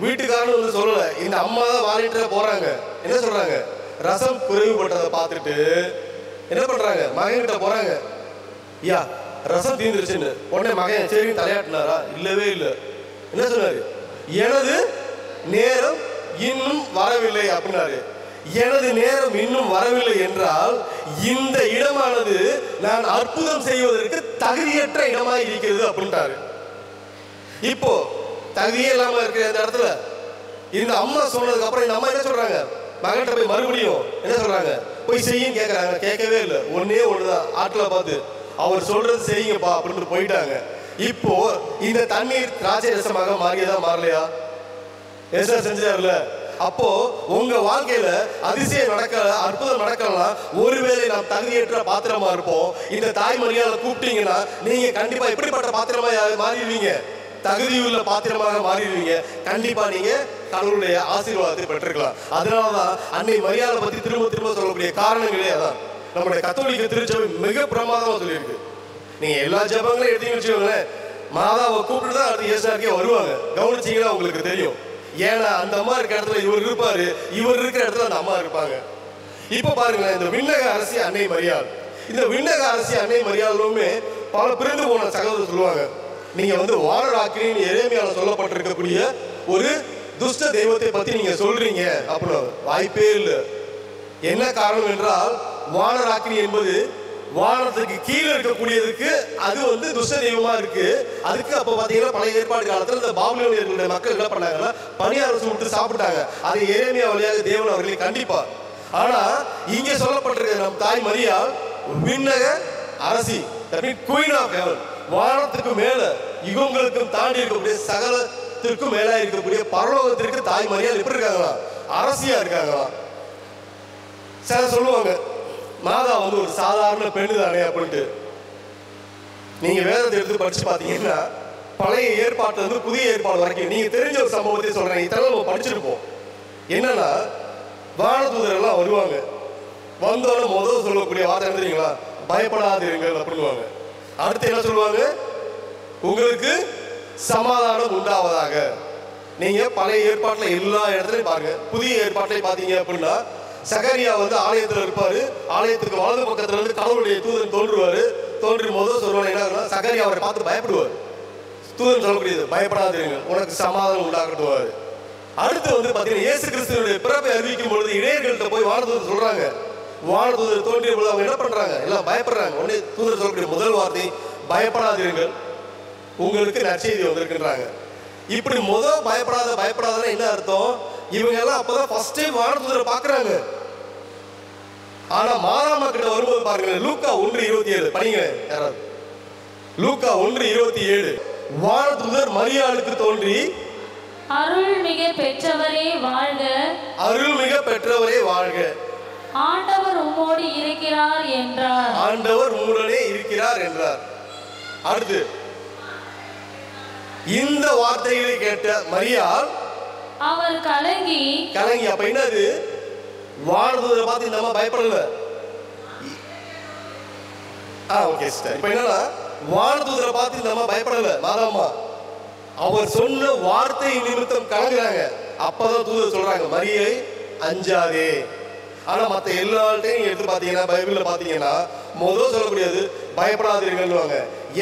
வீட்டுக்காரன் வந்து சொல்லல, இந்த அம்மா தான் வாலிட்டரா போறாங்க. என்ன சொல்றாங்க? ரசம் குறைவுபட்டதை பார்த்துட்டு என்ன பண்றாங்க? மகன் கிட்ட போறாங்க, ஐயா ரசம் தீர்ந்துருச்சுன்னு. உடனே மகன் சரி தலையாட்டினாரா? இல்லவே இல்லை. என்ன சொன்னாரு? எனது நேரம் இன்னும் வரவில்லை அப்படின்னாரு. எனது நேரம் இன்னும் வரவில்லை என்றால் இந்த இடமானது நான் அற்புதம் செய்வதற்கு தகுதியற்ற இடமாக இருக்கிறது அப்படின்ட்டாரு. இப்போ தகுதியே இல்லாம இருக்கிற இந்த இடத்துல இந்த அம்மா சொன்னதுக்கு அப்புறம் இந்த அம்மா என்ன சொல்றாங்க? மகன்கிட்ட போய் மறுபடியும் என்ன சொல்றாங்க? போய் செய்யும் கேட்கறாங்க. கேட்கவே இல்லை. ஒன்னே ஒண்ணுதான், ஆட்களை பார்த்து அவர் சொல்றது செய்யுங்கப்பா அப்படின்னு போயிட்டாங்க. இப்போ இந்த தண்ணீர் திராட்சை ரசமாக மாறியதா மாறலையா? ஏசா செஞ்சார்ல. அப்போ உங்க வாழ்க்கையில அதிசயம் நடக்கல, அற்புதம் நடக்கலாம், ஒருவேளை நாம் தகுதியற்ற பாத்திரமா இருப்போம். இந்த தாய் மரியாதை கூப்பிட்டீங்கன்னா நீங்க கண்டிப்பா எப்படிப்பட்ட பாத்திரமா மாறிடுவீங்க? தகுதியுள்ள பாத்திரமாக மாறிடுவீங்க. கண்டிப்பா நீங்க கடவுளுடைய ஆசீர்வாதத்தை பெற்றுக்கலாம். அதனாலதான் அன்னை மரியாதை பத்தி திரும்ப திரும்ப சொல்லக்கூடிய காரணங்களே அதான். நம்முடைய கத்தோலிக்க திருச்சபை மிக பிரமாதமா சொல்லியிருக்கு. நீங்க எல்லா ஜபங்களையும் எடுத்தீங்கன்னு வச்சுக்கோங்களேன், மாதாவை கூப்பிட்டு தான் அடுத்து ஏசாருக்கே வருவாங்க. கவனிச்சீங்கன்னா உங்களுக்கு தெரியும். ஏன்னா அந்த அம்மா இருக்கிற இடத்துல இவர் இருப்பாரு, இவர் இருக்கிற இடத்துல அந்த அம்மா இருப்பாங்க. இப்ப பாருங்களேன், இந்த விண்ணக அரசி அன்னை மரியாள், இந்த விண்ணக அரசி அன்னை மரியாளுமே பல பிரிந்து போன சகோதரர் சொல்லுவாங்க, நீங்க வந்து வானராக்கினின் எரேமியால சொல்லப்பட்டிருக்கக்கூடிய ஒரு துஷ்ட தெய்வத்தை பத்தி நீங்க சொல்றீங்க அப்படின்னு. வாய்ப்பே இல்லை. என்ன காரணம் என்றால், வானராக்கினி என்பது வானத்துக்கு கீழே இருக்கக்கூடியதுக்கு அது வந்து துஷ்ட தெய்வமா இருக்கு. அதுக்கு அப்ப பாத்தீங்கன்னா பழைய ஏற்பாடு காலத்துல இந்த பாபிலோனியர்களுடைய மக்கள் என்ன பண்ணாங்கன்னா பணியாரம் சுட்டு சாப்பிட்டாங்க. அது எரேமியா வழியாக தேவன் அவர்களை கண்டிப்பா. ஆனா இங்க சொல்லப்பட்டிருக்க நம் தாய் மரியாள் விண்ணக அரசி, குயின் ஆஃப் ஹெவன், வானத்துக்கு மேல யுகங்களுக்கும் தாண்டி இருக்கக்கூடிய சகலத்திற்கும் மேல இருக்கக்கூடிய பரலோகத்திற்கு தாய் மரியாள் எப்படி இருக்காங்களா? அரசியா இருக்காங்களா? சில சொல்லுவாங்க மாதா வந்து ஒரு சாதாரண பெண்ணு தானே அப்படின்ட்டு. நீங்க வேதத்தை எடுத்து படிச்சு பாத்தீங்கன்னா பழைய ஏற்பாட்டுல இருந்து புதிய ஏற்பாடு வரைக்கும் நீங்க தெரிஞ்ச ஒரு சம்பவத்தை சொல்றேன். இதெல்லாம் நம்ம படிச்சிருப்போம். என்னன்னா, வானதூதர் எல்லாம் வருவாங்க. வந்தோன்னு முதல் சொல்லக்கூடிய வார்த்தை என்ன தெரியுங்களா? பயப்படாதீர்கள் அப்படின்னுவாங்க. அடுத்து என்ன சொல்லுவாங்க? உங்களுக்கு சமாதானம் உண்டாவதாக. நீங்க பழைய ஏற்பாட்டுல எல்லா இடத்துலையும் பாருங்க. புதிய ஏற்பாட்டிலையும் பாத்தீங்க அப்படின்னா சகரியா வந்து ஆலயத்துல இருப்பாரு. ஆலயத்துக்கு வலது பக்கத்துல இருந்து கடவுளுடைய தூதன் தோன்றுவாரு. தோன்றி முதல் சொல்லுவாங்க என்ன, சகரியா அவரை பார்த்து பயப்படுவார். தூதன் சொல்லக்கூடியது பயப்படாதீர்கள், உனக்கு சமாதானம் உண்டாகட்டுவாரு. அடுத்து வந்து பாத்தீங்கன்னா இயேசு கிறிஸ்துவினுடைய பிறப்பை அறிவிக்கும் பொழுது இடையர்கள்ட்ட போய் வானதூதர் சொல்றாங்க. வானதூதர் தோன்றிய பொழுது அவங்க என்ன பண்றாங்க? எல்லாம் பயப்படுறாங்க. உடனே தூதர் சொல்லக்கூடிய முதல் வார்த்தை பயப்படாதீர்கள், உங்களுக்கு நற்செய்தி வந்திருக்குன்றாங்க. இப்படி முதல் பயப்படாதன்னா என்ன அர்த்தம்? இவங்க எல்லாம் அப்பதான் ஃபர்ஸ்ட் டைம் வானதூதரை பாக்குறாங்க. ஆனா மாதாமா கிட்ட வரும்போது பாருங்க, லூக்கா 1:27 படிங்க யாராவது. லூக்கா 1:27 வானதூதர் மரியாளுக்கு தோன்றி அருள்மிக பெற்றவரே வாழ்க, அருள்மிக பெற்றவரே வாழ்க, ஆண்டவர் உம்மோடு இருக்கிறார் என்றார். ஆண்டவர் உம்முடனே இருக்கிறார் என்றார். அடுத்து இந்த வார்த்தைகளை கேட்ட மரியாள் அவர் கலங்கி அப்ப என்னது? வானதூதரை பார்த்து இந்த அம்மா பயப்படல. Okay sister. இப்ப என்னன்னா, வானதூதரை பார்த்து இந்த அம்மா பயப்படல மாதாம்மா. அவர் சொன்ன வார்த்தை நிமித்தம் கலங்குறாங்க. அப்பதான் தூதர் சொல்றாங்க, மரியை அஞ்சாதே. ஆனா மத்த எல்லார்ட்டையும் எடுத்து பாத்தீங்கன்னா பைபிள்ல பாத்தீங்கன்னா முதல் சொல்லக்கூடியது பயப்படாதீர்கள்.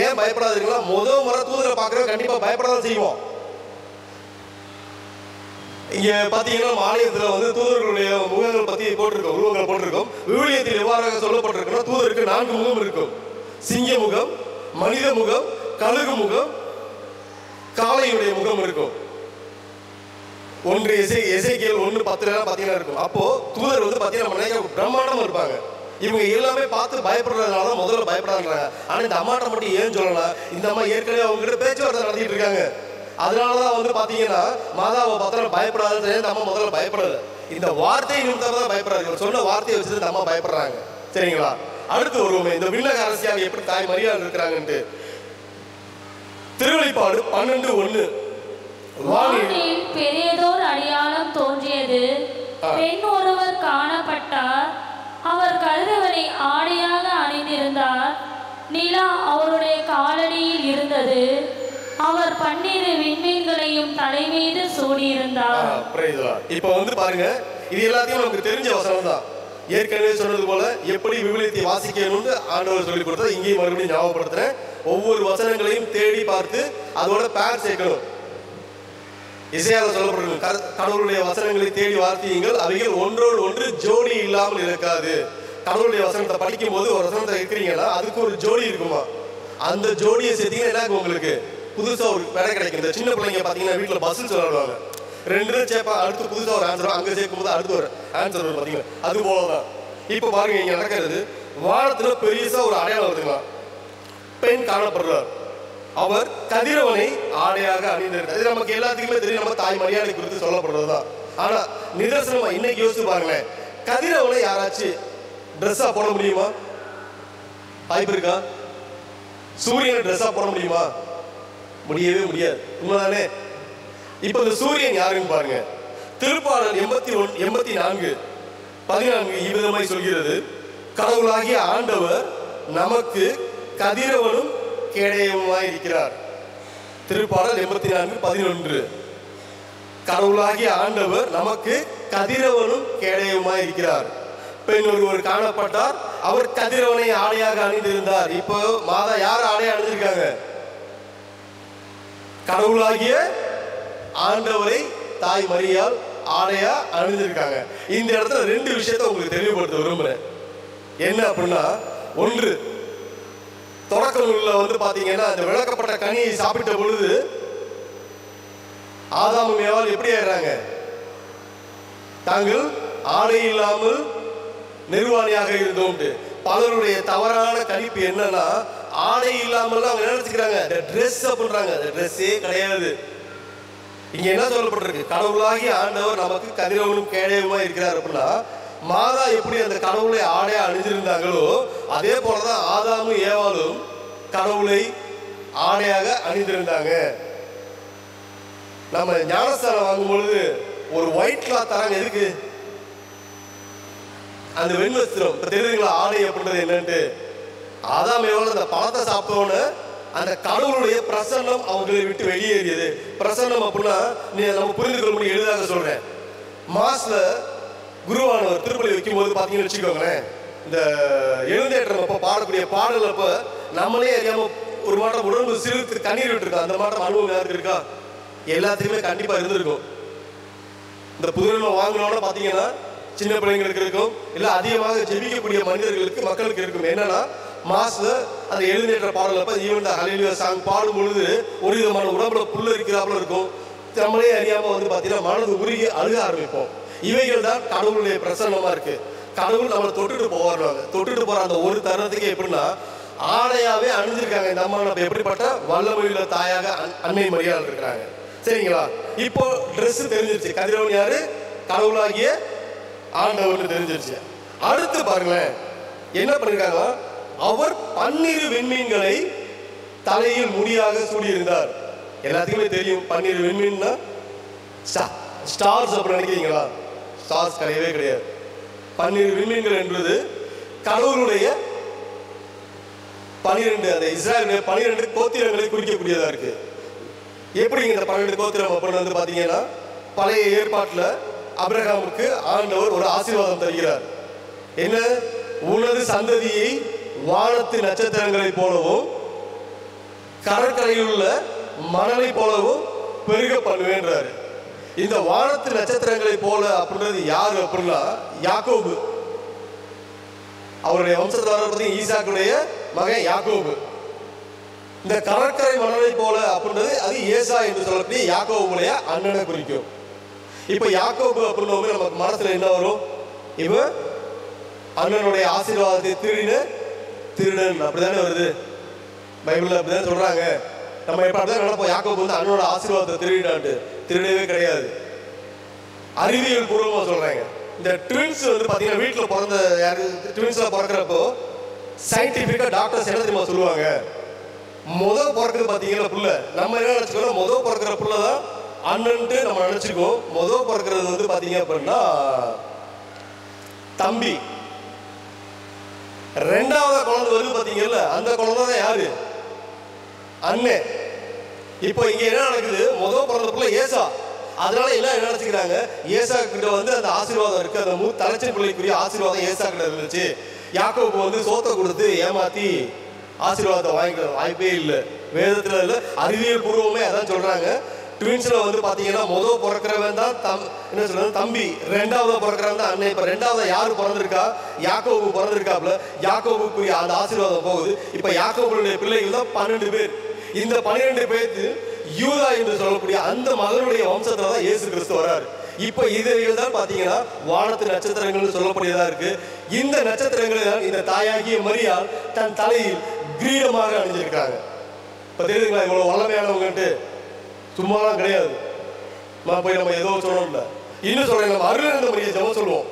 ஏன் பயப்படாதீர்களா? முதல் முறை தூதரை பாக்குறவங்க கண்டிப்பா பயப்படாதான் செய்வோம். இங்க பாத்தீங்கன்னா ஆலயத்துல வந்து தூதர்களுடைய முகங்கள் பத்தி போட்டிருக்கோம், உருவங்கள் போட்டிருக்கோம். விவிலியத்தில் எவ்வாறாக சொல்லப்பட்டிருக்குன்னா, தூதருக்கு 4 முகம் இருக்கும். சிங்க முகம், மனித முகம், கழுகு முகம், காளையுடைய முகம் இருக்கும். 1 எசேக்கியேல் 1:10 பாத்தீங்கன்னா இருக்கும். அப்போ தூதர் வந்து பாத்தீங்கன்னா பிரம்மாண்டமா இருப்பாங்க. இவங்க எல்லாமே பார்த்து பயப்படுறதுனால முதல்ல பயப்படாதுன்றாங்க. ஆனா இந்த அம்மாட்ட மட்டும் ஏன் சொல்லலாம், இந்த அம்மா ஏற்கனவே அவங்க கிட்ட பேச்சுவார்த்தை நடத்திட்டு இருக்காங்க. அதனாலதான் வந்து பாத்தீங்கன்னா மாதாவை பார்த்தாலும் பயப்படாது. இந்த அம்மா முதல்ல பயப்படாது, இந்த வார்த்தையை நிமித்தம் தான் பயப்படாது. இவர் சொன்ன வார்த்தையை வச்சுட்டு இந்த அம்மா பயப்படுறாங்க. சரிங்களா? அடுத்து வருவோமே, இந்த விண்ணக அரசியாக எப்படி தாய் மரியாதை இருக்கிறாங்கன்ட்டு. திருவெளிப்பாடு 12:1. வானில் பெரியதோர் அடையாளம் தோன்றியது. பெண் ஒருவர் காணப்பட்டார். அவர் கதிரவனை ஆடையாக அணிந்திருந்தார். நிலா அவருடைய காலடியில் இருந்தது. அவர் 12 விண்மீன்களையும் தலைமீது சூடியிருந்தார். இப்ப வந்து பாருங்க, இது எல்லாத்தையும் நமக்கு தெரிஞ்ச வசனம் தான். ஏற்கனவே சொன்னது போல எப்படி விவிலியத்தை வாசிக்கணும்னு ஆண்டவர் சொல்லி கொடுத்தா இங்கேயும் மறுபடியும் ஞாபகப்படுத்துறேன். ஒவ்வொரு வசனங்களையும் தேடி பார்த்து அதோட பேர் சேர்க்கணும். இசையால சொல்லப்பட்டிருக்கு, கடவுளுடைய வசனங்களை தேடி வார்த்தையுங்கள், அவைகள் ஒன்றோடு ஒன்று ஜோடி இல்லாமல் இருக்காது. கடவுளுடைய வசனத்தை படிக்கும் போது ஒரு வசனத்தை இருக்கிறீங்கன்னா அதுக்கு ஒரு ஜோடி இருக்குமா, அந்த ஜோடியை சேர்த்தீங்கன்னா என்ன உங்களுக்கு புதுசா ஒரு விடை கிடைக்கும். இந்த சின்ன பிள்ளைங்க பாத்தீங்கன்னா வீட்டுல பஸ்ஸுன்னு சொல்லுவாங்க, 2 சேர்ப்பா அடுத்து புதுசா ஒரு ஆன்சர், அங்க சேர்க்கும் போது அடுத்து ஒரு ஆன்சர் வரும் பாத்தீங்கன்னா, அது போலதான். இப்ப பாருங்க இங்க நடக்கிறது, வானத்துல பெரியசா ஒரு அடையாளம் வருதுங்களா, பெண் காணப்படுறார். அவர் கதிரவனை ஆடையாக அணிந்திருக்கார். இது நமக்கு எல்லாத்துக்குமே தெரியும், நம்ம தாய் மரியாதை குறித்து சொல்லப்படுறதுதான். ஆனா நிதர்சனமா இன்னைக்கு யோசிச்சு பாருங்களேன், கதிரவனை யாராச்சும் ட்ரெஸ்ஸா போட முடியுமா? வாய்ப்பு இருக்கா? சூரியனை ட்ரெஸ்ஸா போட முடியுமா? முடியவே முடியாது. உண்மைதானே? இப்ப இந்த சூரியன் யாருன்னு பாருங்க. திருப்பாடல் 84:14 இவ்விதமாய் சொல்கிறது, கடவுளாகிய ஆண்டவர் நமக்கு கதிரவனும் கேடயமாய் இருக்கிறார். திருப்பாடல் 84:11 கடவுளாகிய ஆண்டவர் நமக்கு கதிரவனும் கேடயமாய் இருக்கிறார். பெண் ஒருவர் காணப்பட்டார், அவர் கதிரவனை ஆடையாக அணிந்திருந்தார். இப்போ மாதா யார் ஆடையா அணிஞ்சிருக்காங்க? கடவுளாகிய ஆண்டவரை தாய் மரியாள் ஆடையா அணிஞ்சிருக்காங்க. இந்த இடத்துல 2 விஷயத்தை உங்களுக்கு தெளிவுபடுத்த விரும்புறேன். என்ன அப்படின்னா, ஒன்று, தொடக்க நூல்ல வந்து பாத்தீங்கன்னா அந்த விளக்கப்பட்ட கனியை சாப்பிட்ட பொழுது ஆதாமும் ஏவாள் எப்படி ஆயிடுறாங்க? தாங்கள் ஆடை இல்லாமல் நிர்வாணியாக இருந்தோம். பலருடைய தவறான கணிப்பு என்னன்னா, ஆடை இல்லாமல் அவங்க நினைச்சுக்கிறாங்க ட்ரெஸ் அப்படின்றாங்க. ட்ரெஸ்ஸே கிடையாது. இங்க என்ன சொல்லப்பட்டிருக்கு, கடவுளாகிய ஆண்டவர் நமக்கு கதிரவனும் கேடயமா இருக்கிறார் அப்படின்னா, மாதா எப்படி அந்த கடவுளை ஆடையா அணிஞ்சிருந்தாங்களோ அதே போலதான் ஆதாமும் ஏவாளும் கடவுளை ஆடையாக அணிந்திருந்தாங்க. நம்ம ஞானஸ்தானம் வாங்கும் பொழுது ஒரு ஒயிட் கிளாத் தராங்க. எதுக்கு? அந்த வெண்வஸ்திரம். தெரியுதுங்களா ஆடை அப்படின்றது என்னன்ட்டு? ஆதாம் ஏவாள் அந்த பழத்தை சாப்பிட்டோன்னு அந்த கடவுளுடைய பிரசன்னம் அவங்களை விட்டு வெளியேறியது. பிரசன்னம் அப்படின்னா நம்ம புரிந்து கொள்ள முடியும், எளிதாக சொல்றேன். மாஸ்ல குருவானவர் திருப்பலி வைக்கும் போது பாத்தீங்கன்னு வச்சுக்கோங்களேன், இந்த எழுந்தேற்றம் அப்ப பாடக்கூடிய பாடல் அப்ப நம்மளே அறியாம ஒரு மாற்றம் உடம்பு சிறுத்து கண்ணீர் விட்டு இருக்கோம். அந்த மாற்றம் அனுபவம் யாருக்கு இருக்கா? எல்லாத்தையுமே கண்டிப்பா இருந்திருக்கும். இந்த புதுமை வாங்கினோம்னா பாத்தீங்கன்னா சின்ன பிள்ளைங்களுக்கு இருக்கும், இல்ல அதிகமாக ஜெபிக்கக்கூடிய மனிதர்களுக்கு மக்களுக்கு இருக்கும். என்னன்னா மாஸ்ல அந்த எழுந்தேற்ற பாடல் அப்ப ஈவன் ஹல்லேலூயா சாங் பாடும் பொழுது ஒரு விதமான உடம்புல புல்லு இருக்கிறாப்புல இருக்கும். நம்மளே அறியாம வந்து பாத்தீங்கன்னா மனது உருகி அழுக ஆரம்பிப்போம். இவைகள் தான் கடவுளுடைய பிரசன்னமா இருக்கு. கடவுள் நம்மளை தொட்டுட்டு போவாருவாங்க. தொட்டுட்டு போற அந்த ஒரு தருணத்துக்கு எப்படின்னா ஆடையாவே அணிஞ்சிருக்காங்க. இந்த அம்மா நம்ம எப்படிப்பட்ட வல்லமையுள்ள தாயாக அன்னை மரியாதை இருக்கிறாங்க. சரிங்களா? இப்போ ட்ரெஸ் தெரிஞ்சிருச்சு, கதிரவன் யாரு? கடவுளாகிய ஆண்டவர்னு தெரிஞ்சிருச்சு. அடுத்து பாருங்களேன் என்ன பண்ணிருக்காங்க, அவர் 12 விண்மீன்களை தலையில் முடியாக சூடியிருந்தார். எல்லாத்துக்குமே தெரியும் 12 விண்மீன்னா ஸ்டார்ஸ் அப்படி நினைக்கிறீங்களா? ஸ்டார்ஸ் கிடையவே கிடையாது. 12 விண்மீன்கள் என்பது கடவுளுடைய 12 அந்த இஸ்ராயலுடைய 12 கோத்திரங்களை குறிக்கக்கூடியதா இருக்கு. எப்படிங்க இந்த 12 கோத்திரம் அப்படின்னு வந்து பாத்தீங்கன்னா, பழைய ஏற்பாட்டுல ஆபிரகாமுக்கு ஆண்டவர் ஒரு ஆசீர்வாதம் தருகிறார். என்ன? உனது சந்ததியை வானத்து நட்சத்திரங்களை போலவும் கடற்கரையில் உள்ள மணலை போலவும் பெருக பண்ணுவேன்றாரு. இந்த வானத்து நட்சத்திரங்களை போல அப்படின்றது யாரு அப்படின்னா யாக்கோபு. அவருடைய வம்சத்தில் வர ஈசாக்குடைய மகன் யாக்கோபு. இந்த கடற்கரை மணலை போல அப்படின்றது அது ஏசா என்று சொல்லக்கூடிய யாக்கோபுடைய அண்ணனை குறிக்கும். இப்ப யாக்கோபு அப்படின்னு நமக்கு மனசுல என்ன வரும்? இப்ப அண்ணனுடைய ஆசீர்வாதத்தை திருடன் அப்படிதானே வருது பைபிள்ல, அப்படிதான் சொல்றாங்க. நம்ம எப்ப அப்படிதான் நினைப்போம், யாக்கோபு வந்து அண்ணனோட ஆசீர்வாதத்தை திருடிட்டான்ட்டு. திருடவே கிடையாது. அறிவியல் பூர்வமா சொல்றாங்க. இந்த ட்வின்ஸ் வந்து பாத்தீங்கன்னா வீட்டுல பிறந்த யாரு ட்வின்ஸ்ல பிறக்கிறப்போ சயின்டிபிக்கா டாக்டர்ஸ் என்ன தெரியுமா சொல்லுவாங்க, முதல் பிறக்கிறது பாத்தீங்கன்னா புள்ள. நம்ம என்ன நினைச்சுக்கோம், முதல் பிறக்கிற புள்ளதான் அண்ணன்ட்டு நம்ம நினைச்சுக்கோம். முதல் பிறக்கிறது வந்து பாத்தீங்க அப்படின்னா தம்பி. ரெண்டாவது குழந்தை வருது பாத்தீங்கல்ல, அந்த குழந்தை தான் யாரு, அண்ணன். இப்போ இங்க என்ன நடக்குது, முதல் பிறந்த புள்ள ஏசா. அதனால எல்லாம் என்ன நினைச்சுக்கிறாங்க, ஏசா கிட்ட வந்து அந்த ஆசீர்வாதம் இருக்கு, அந்த தலைச்சன் பிள்ளைக்குரிய ஆசீர்வாதம் ஏசா கிட்ட இருந்துச்சு. யாக்கோபு வந்து சோத்தை கொடுத்து ஏமாத்தி ஆசீர்வாதத்தை வாங்கிக்கிற வாய்ப்பே இல்லை. வேதத்துல இல்லை, அறிவியல் பூர்வமே அதான் சொல்றாங்க. ட்வின்ஸ்ல வந்து பாத்தீங்கன்னா முதல் பிறக்கிறவன் தான் என்ன சொல்றது தம்பி, ரெண்டாவது பிறக்கிறவன் தான் அண்ணன். இப்ப ரெண்டாவது யாரு பிறந்திருக்கா, யாக்கோபு பிறந்திருக்காப்ல. யாக்கோபுக்குரிய அந்த ஆசீர்வாதம் போகுது. இப்ப யாக்கோபுடைய பிள்ளைகள் தான் 12 பேர். இந்த 12 பேருக்கு யூதா என்று சொல்லக்கூடிய அந்த மகனுடைய வம்சத்துல தான் இயேசு கிறிஸ்து வராரு. இப்ப இதில் தான் பாத்தீங்கன்னா வானத்து நட்சத்திரங்கள் சொல்லக்கூடியதா இருக்கு. இந்த நட்சத்திரங்களை தான் இந்த தாயாகிய மரியாள் தன் தலையில் கிரீடமாக அணிஞ்சிருக்காங்க. இப்ப தெரியுதுங்களா, இவ்வளவு வல்லமையானவங்கன்ட்டு சும்மாலாம் கிடையாது. போய் நம்ம ஏதோ சொல்லணும்ல. இன்னும் சொல்றேன், நம்ம அருளிருந்த மரியை ஜெபம் சொல்லுவோம்.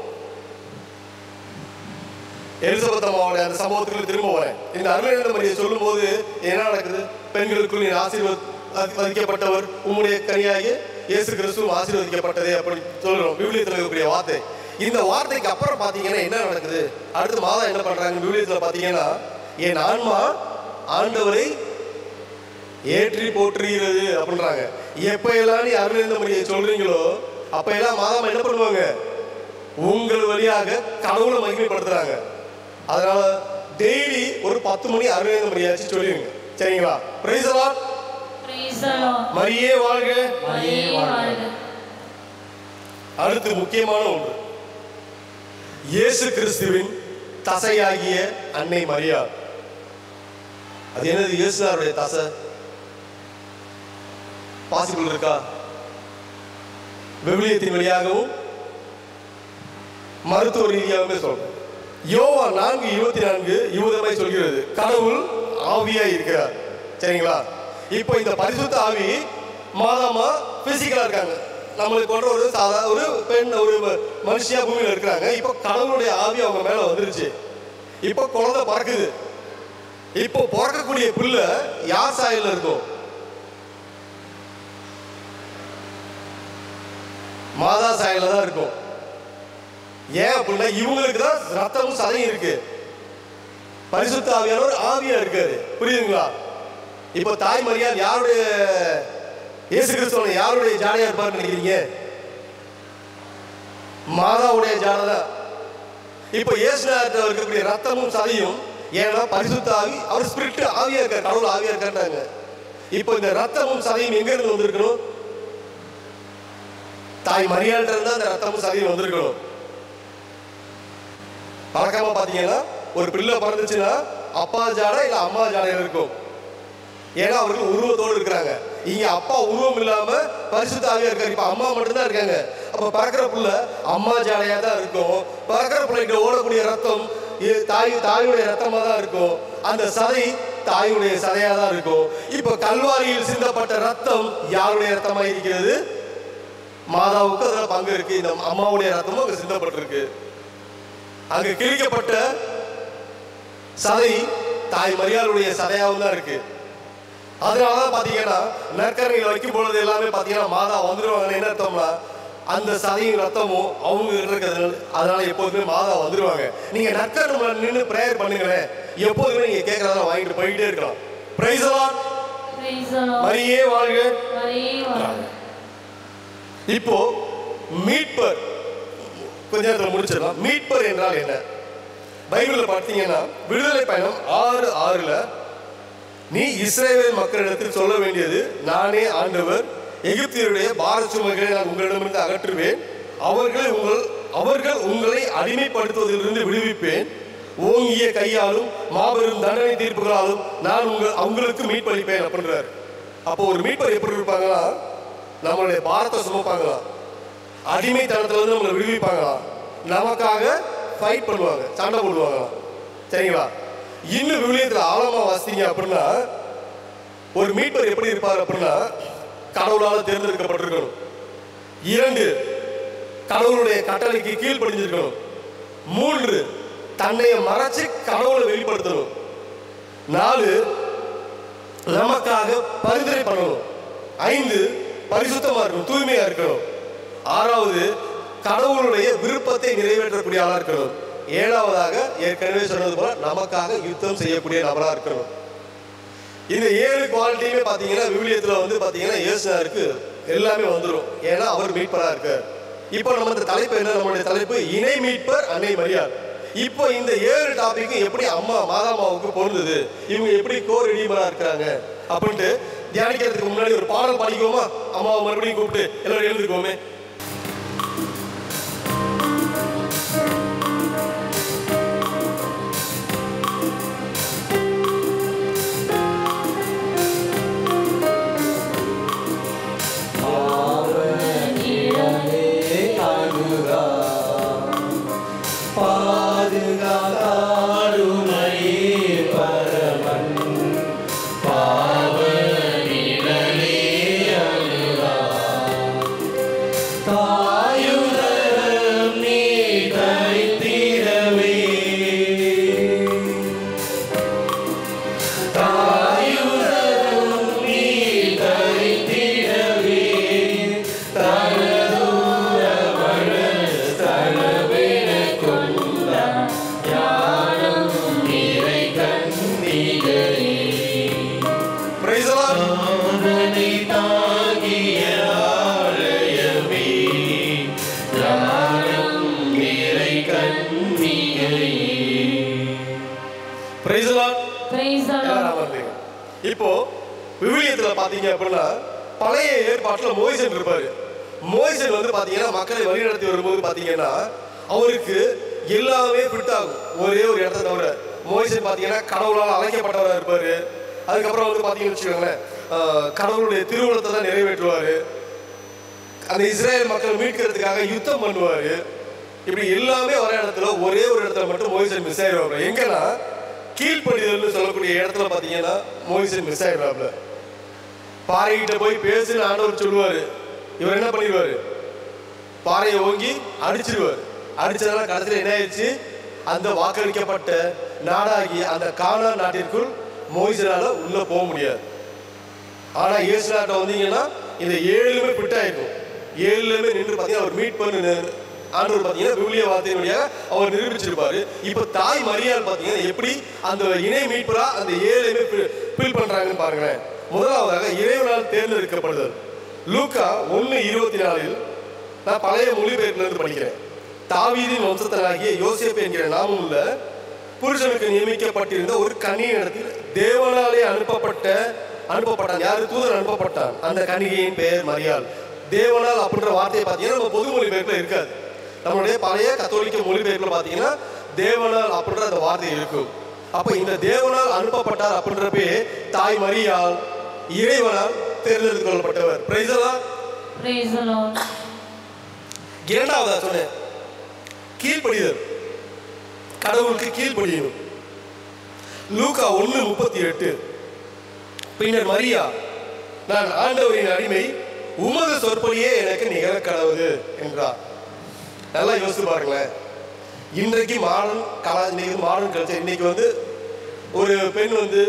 எலிசபெத் அம்மாவுடைய அந்த சம்பவத்துக்கு திரும்ப வரேன். இந்த அருளிருந்த மரியை சொல்லும் போது என்ன நடக்குது, பெண்களுக்குள் நீ ஆசீர்வதிக்கப்பட்டவர், உம்முடைய கனியாகிய இயேசு கிறிஸ்துவும் ஆசீர்வதிக்கப்பட்டதே அப்படி சொல்றோம் விவிலியத்தில் இருக்கக்கூடிய வார்த்தை. இந்த வார்த்தைக்கு அப்புறம் பாத்தீங்கன்னா என்ன நடக்குது, அடுத்த மாதம் என்ன பண்றாங்க விவிலியத்துல பாத்தீங்கன்னா, என் ஆன்மா ஆண்டவரை ஏற்றி போற்றுகிறது அப்படின்றாங்க. எப்ப எல்லாம் நீ அருளிருந்த மரியை சொல்றீங்களோ அப்ப எல்லாம் மாதம் என்ன பண்ணுவாங்க, உங்கள் வழியாக கடவுளை மகிமைப்படுத்துறாங்க. அதனால டெய்லி ஒரு 10 மணி அருளிருந்த மரியாச்சு சொல்லிடுங்க, சரிங்களா? Price the lord. மரியே வாழ்க. அடுத்து முக்கியமான ஒன்று, இயேசு கிறிஸ்துவின் தசையாகிய அன்னை மரியாள். அது என்னது, இயேசுடைய தசை பாசிபிள் இருக்கா? விவிலியத்தின் வழியாகவும் மருத்துவ ரீதியாகவே சொல்றேன். யோவான் 4:24 இவ்விதமாய் சொல்கிறது, கடவுள் ஆவியா இருக்கிறார். சரிங்களா? இப்போ இந்த பரிசுத்த ஆவி மாதாமா பிசிக்கலா இருக்காங்க, நம்மளுக்கு போன்ற ஒரு சாதாரண ஒரு பெண் ஒரு மனுஷியா பூமியில இருக்கிறாங்க. இப்போ கடவுளுடைய ஆவி அவங்க மேல வந்துருச்சு. இப்போ குழந்தை பிறக்குது. இப்போ பிறக்கக்கூடிய பிள்ளை யார் சாயல்ல இருக்கும், மாதா சாயல்ல தான் இருக்கும். ஏன் அப்படின்னா இவங்களுக்கு தான் ரத்தமும் சதையும் இருக்கு. பரிசுத்த ஆவியானவர் ஆவியா இருக்காரு. புரியுதுங்களா? இப்போ தாய் மரியாள் யாருடைய, இயேசு கிறிஸ்துவ யாருடைய ஜாடையா இருப்பாருன்னு நினைக்கிறீங்க? மாதாவுடைய ஜாடை தான். இப்போ இயேசுநாதர் இருக்கக்கூடிய ரத்தமும் சதையும், ஏன்னா பரிசுத்த ஆவி அவர் ஸ்பிரிட் ஆவியா இருக்காரு, கடவுள் ஆவியா இருக்காருட்டாங்க. இப்போ இந்த ரத்தமும் சதையும் எங்க இருந்து வந்திருக்கணும், தாய் மரியாள்கிட்ட இருந்தா அந்த ரத்தமும் சதையும் வந்திருக்கணும். பழக்கமா பாத்தீங்கன்னா ஒரு பிள்ளை பிறந்துச்சுன்னா அப்பா ஜாடை இல்ல அம்மா ஜாடை இருக்கும். ஏன்னா அவர்கள் உருவத்தோடு இருக்கிறாங்க. இங்க அப்பா உருவம் இல்லாம பரிசுத்த ஆவியா இருக்காரு. இப்ப அம்மா மட்டும்தான் இருக்காங்க. அப்ப பறக்கிற புள்ள அம்மா ஜாடையா தான் இருக்கும். பறக்கிற பிள்ளைக்கு ஓடக்கூடிய ரத்தம் தாயுடைய ரத்தமா தான் இருக்கும். அந்த சதை தாயுடைய சதையா தான் இருக்கும். இப்ப கல்வாரியில் சிந்தப்பட்ட ரத்தம் யாருடைய ரத்தமா இருக்கிறது, மாதாவுக்கு அதுல பங்கு இருக்கு. இந்த அம்மாவுடைய ரத்தமும் அங்க சிந்தப்பட்டிருக்கு. அங்க கிழிக்கப்பட்ட சதை தாய் மரியாளுடைய சதையாவும் தான் இருக்கு. அதனாலதான் பாத்தீங்கன்னா நற்கரணைகள் வைக்கும் பொழுது எல்லாமே பாத்தீங்கன்னா மாதா வந்துருவாங்க. என்ன அர்த்தம்னா அந்த சதையும் ரத்தமும் அவங்க இருக்கிறது. அதனால எப்போதுமே மாதா வந்துருவாங்க. நீங்க நற்கரணை நின்று பிரேயர் பண்ணுங்களேன், எப்போதுமே நீங்க கேட்கறதெல்லாம் வாங்கிட்டு போயிட்டே இருக்கலாம். Price the lord. மரியே வாழ்க. இப்போ மீட்பர் கொஞ்ச நேரத்தில் முடிச்சிடலாம். மீட்பர் என்றால் என்ன? பைபிள்ல பார்த்தீங்கன்னா விடுதலை பயணம் 6:6 நீ இஸ்ரவேல் மக்களிடத்தில் சொல்ல வேண்டியது, நானே ஆண்டவர், எகிப்தியருடைய பார சுமைகளை நான் உங்களிடமிருந்து அகற்றுவேன், அவர்கள் உங்களை அடிமைப்படுத்துவதிலிருந்து விடுவிப்பேன், ஓங்கிய கையாலும் மாபெரும் தண்டனை தீர்ப்புகளாலும் நான் அவங்களுக்கு மீட்பளிப்பேன் அப்படின்றார். அப்போ ஒரு மீட்பர் எப்படி இருப்பாங்களா, நம்மளுடைய பாரத்தை சுமப்பாங்களா, அடிமைத்தனத்துல இருந்து நம்மளை விடுவிப்பாங்களா, நமக்காக ஃபைட் பண்ணுவாங்க, சண்டை போடுவாங்க. சரிங்களா? இன்னும் விவிலியத்தில் ஆழமாக வாசித்தீங்க அப்படின்னா ஒரு மீட்பர் எப்படி இருப்பார் அப்படின்னா கடவுளால் தேர்ந்தெடுக்கப்பட்டிருக்கணும். 2 கடவுளுடைய கட்டளைக்கு கீழ்ப்படிஞ்சிருக்கணும். 3 தன்னை மறைச்சு கடவுளை வெளிப்படுத்தணும். 4 நமக்காக பரிந்துரை பண்ணணும். 5 பரிசுத்தமா இருக்கணும், தூய்மையா இருக்கணும். 6வது கடவுளுடைய விருப்பத்தை நிறைவேற்றக்கூடிய ஆளா இருக்கணும். 7வதாக ஏற்கனவே சொன்னது போல நமக்காக யுத்தம் செய்யக்கூடிய நபரா இருக்கணும். இந்த 7 குவாலிட்டியுமே பார்த்தீங்கன்னா விவிலியத்தில் வந்து பார்த்தீங்கன்னா இயேசுவுக்கு எல்லாமே வந்துடும். ஏன்னா அவர் மீட்பரா இருக்கார். இப்போ நம்ம இந்த தலைப்பு என்ன? நம்மளுடைய தலைப்பு இணை மீட்பர் அன்னை மரியாள். இப்போ இந்த 7 டாபிக்கும் எப்படி அம்மா மாதாமாவுக்கு பொருந்தது, இவங்க எப்படி கோர் ரெடிமரா இருக்கிறாங்க அப்படின்ட்டு தியானிக்கிறதுக்கு முன்னாடி ஒரு பாடல் பாடிக்குவோமா? அம்மாவை மறுபடியும் கூப்பிட்டு எல்லாரும் எழுந்துக்குவோமே. இப்போ விவிலியத்துல பாத்தீங்க அப்படின்னா பழைய ஏற்பாட்டுல மோசேஸ் இருப்பாரு. மோசேஸ் வந்து பாத்தீங்கன்னா மக்களை வழிநடத்தி வரும்போது பாத்தீங்கன்னா அவருக்கு எல்லாமே ஃபிட் ஆகும். ஒரே ஒரு இடத்த தவிர மோசேஸ் பாத்தீங்கன்னா கடவுளால் அழைக்கப்பட்டவராக இருப்பாரு. அதுக்கப்புறம் வந்து பாத்தீங்கன்னு வச்சுக்கோங்களேன், கடவுளுடைய திருவுளத்தை தான் நிறைவேற்றுவாரு. அந்த இஸ்ரேல் மக்கள் மீட்கிறதுக்காக யுத்தம் பண்ணுவாரு. இப்படி எல்லாமே ஒரே இடத்துல, ஒரே ஒரு இடத்துல மட்டும் மோசேஸ் மிஸ் ஆயிடுவாங்க. எங்கன்னா கீழ்ப்படிதல்னு சொல்லக்கூடிய இடத்துல பாத்தீங்கன்னா மோசேஸ் மிஸ் ஆயிடுவாப்ல. பாறைகிட்ட போய் பேசுன்னு ஆண்டவர் சொல்லுவாரு. இவர் என்ன பண்ணிடுவாரு? பாறையை ஓங்கி அடிச்சிருவார். அடிச்சதால கடைசியில் என்ன ஆயிடுச்சு? அந்த வாக்களிக்கப்பட்ட நாடாகி அந்த கானான் நாட்டிற்குள் மோசேஸால உள்ள போக முடியாது. ஆனா இயேசு நாட்டை வந்தீங்கன்னா இந்த 7மே ஃபிட் ஆயிருக்கும். 7லுமே நின்று பாத்தீங்கன்னா அவர் மீட் பண்ணு ஆண்டவர் பாத்தீங்கன்னா விவிலிய வார்த்தையினுடைய அவர் நிரூபிச்சிருப்பாரு. இப்ப தாய் மரியாள் பாத்தீங்கன்னா எப்படி அந்த இணை மீட்பரா அந்த 7மே ஃபீல் பண்றாங்கன்னு பாருங்களேன். முதலாவதாக இறைவனால் தேர்ந்தெடுக்கப்படுதல். லூக்கா 1:24 நான் பழைய மொழிபெயர்ப்புல இருந்து படிக்கிறேன். தாவீதின் வம்சத்தனாகிய யோசேப்பு என்கிற நாமம் உள்ள புருஷனுக்கு நியமிக்கப்பட்டிருந்த ஒரு கன்னியிடத்தில் தேவனாலே அனுப்பப்பட்டான். யாரு? தூதன் அனுப்பப்பட்டான். அந்த கன்னிகையின் பெயர் மரியாள். தேவனால் அப்படின்ற வார்த்தையை பார்த்தீங்கன்னா நம்ம பொது மொழிபெயர்ப்புல இருக்காது. நம்மளுடைய பழைய கத்தோலிக்க மொழிபெயர்ப்புல பார்த்தீங்கன்னா தேவனால் அப்படின்ற அந்த வார்த்தை இருக்கும். அப்ப இந்த தேவனால் அனுப்பப்பட்டார் அப்படின்றப்பே தாய் மரியாள் இறைவனால் தேர்ந்தெடுத்து கொள்ளப்பட்டவர். Price the Lord. இரண்டாவதா சொன்னேன் கீழ்ப்படிதல். கடவுளுக்கு கீழ்ப்படியணும். லூக்கா 1:38 பின்னர் மரியா, நான் ஆண்டவரின் அடிமை, உமது சொற்படியே எனக்கு நிகழ கடவுது என்றார். நல்லா யோசிச்சு பாருங்களேன். இன்றைக்கு மாடர்ன் கல்ச்சர், இன்னைக்கு வந்து ஒரு பெண் வந்து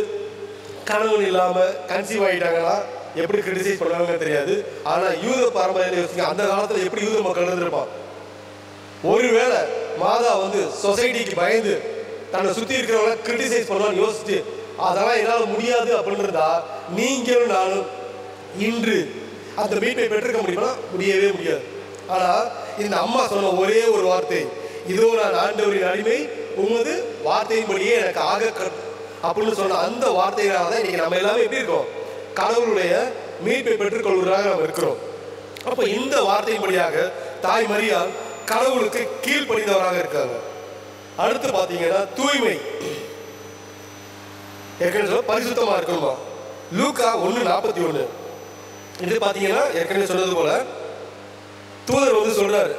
கணவன் இல்லாம கன்சீவ் ஆகிட்டாங்கன்னா எப்படி கிரிட்டிசைஸ் பண்ணுவாங்க தெரியாது. ஆனா யூத பாரம்பரியத்தை யோசிங்க, அந்த காலத்துல எப்படி யூத மக்கள் இருந்திருப்பான். ஒருவேளை மாதா வந்து சொசைட்டிக்கு பயந்து தன்னை சுத்தி இருக்கிறவங்க கிரிட்டிசைஸ் பண்ணுவான்னு யோசிச்சு அதெல்லாம் என்னால் முடியாது அப்படின்னு இருந்தா நீங்களும் நானும் இன்று அந்த மீட்பை பெற்றிருக்க முடியுமா? முடியவே முடியாது. ஆனா இந்த அம்மா சொன்ன ஒரே ஒரு வார்த்தை, இதோ நான் ஆண்டவரின் அடிமை, உமது வார்த்தையின்படியே எனக்கு ஆக அப்படின்னு சொன்ன அந்த வார்த்தையினால தான் இன்னைக்கு நம்ம எல்லாமே எப்படி இருக்கோம்? கடவுளுடைய மீட்பை பெற்றுக்கொள்வதாக நம்ம இருக்கிறோம். அப்ப இந்த வார்த்தையின்படியாக தாய் மரியாள் கடவுளுக்கு கீழ்ப்படிந்தவராக இருக்காங்க. அடுத்து பாத்தீங்கன்னா தூய்மை, பரிசுத்தமா இருக்கணுமா? லூக்கா 1:41 இது பாத்தீங்கன்னா ஏற்கனவே சொன்னது போல தூதர் வந்து சொல்றாரு.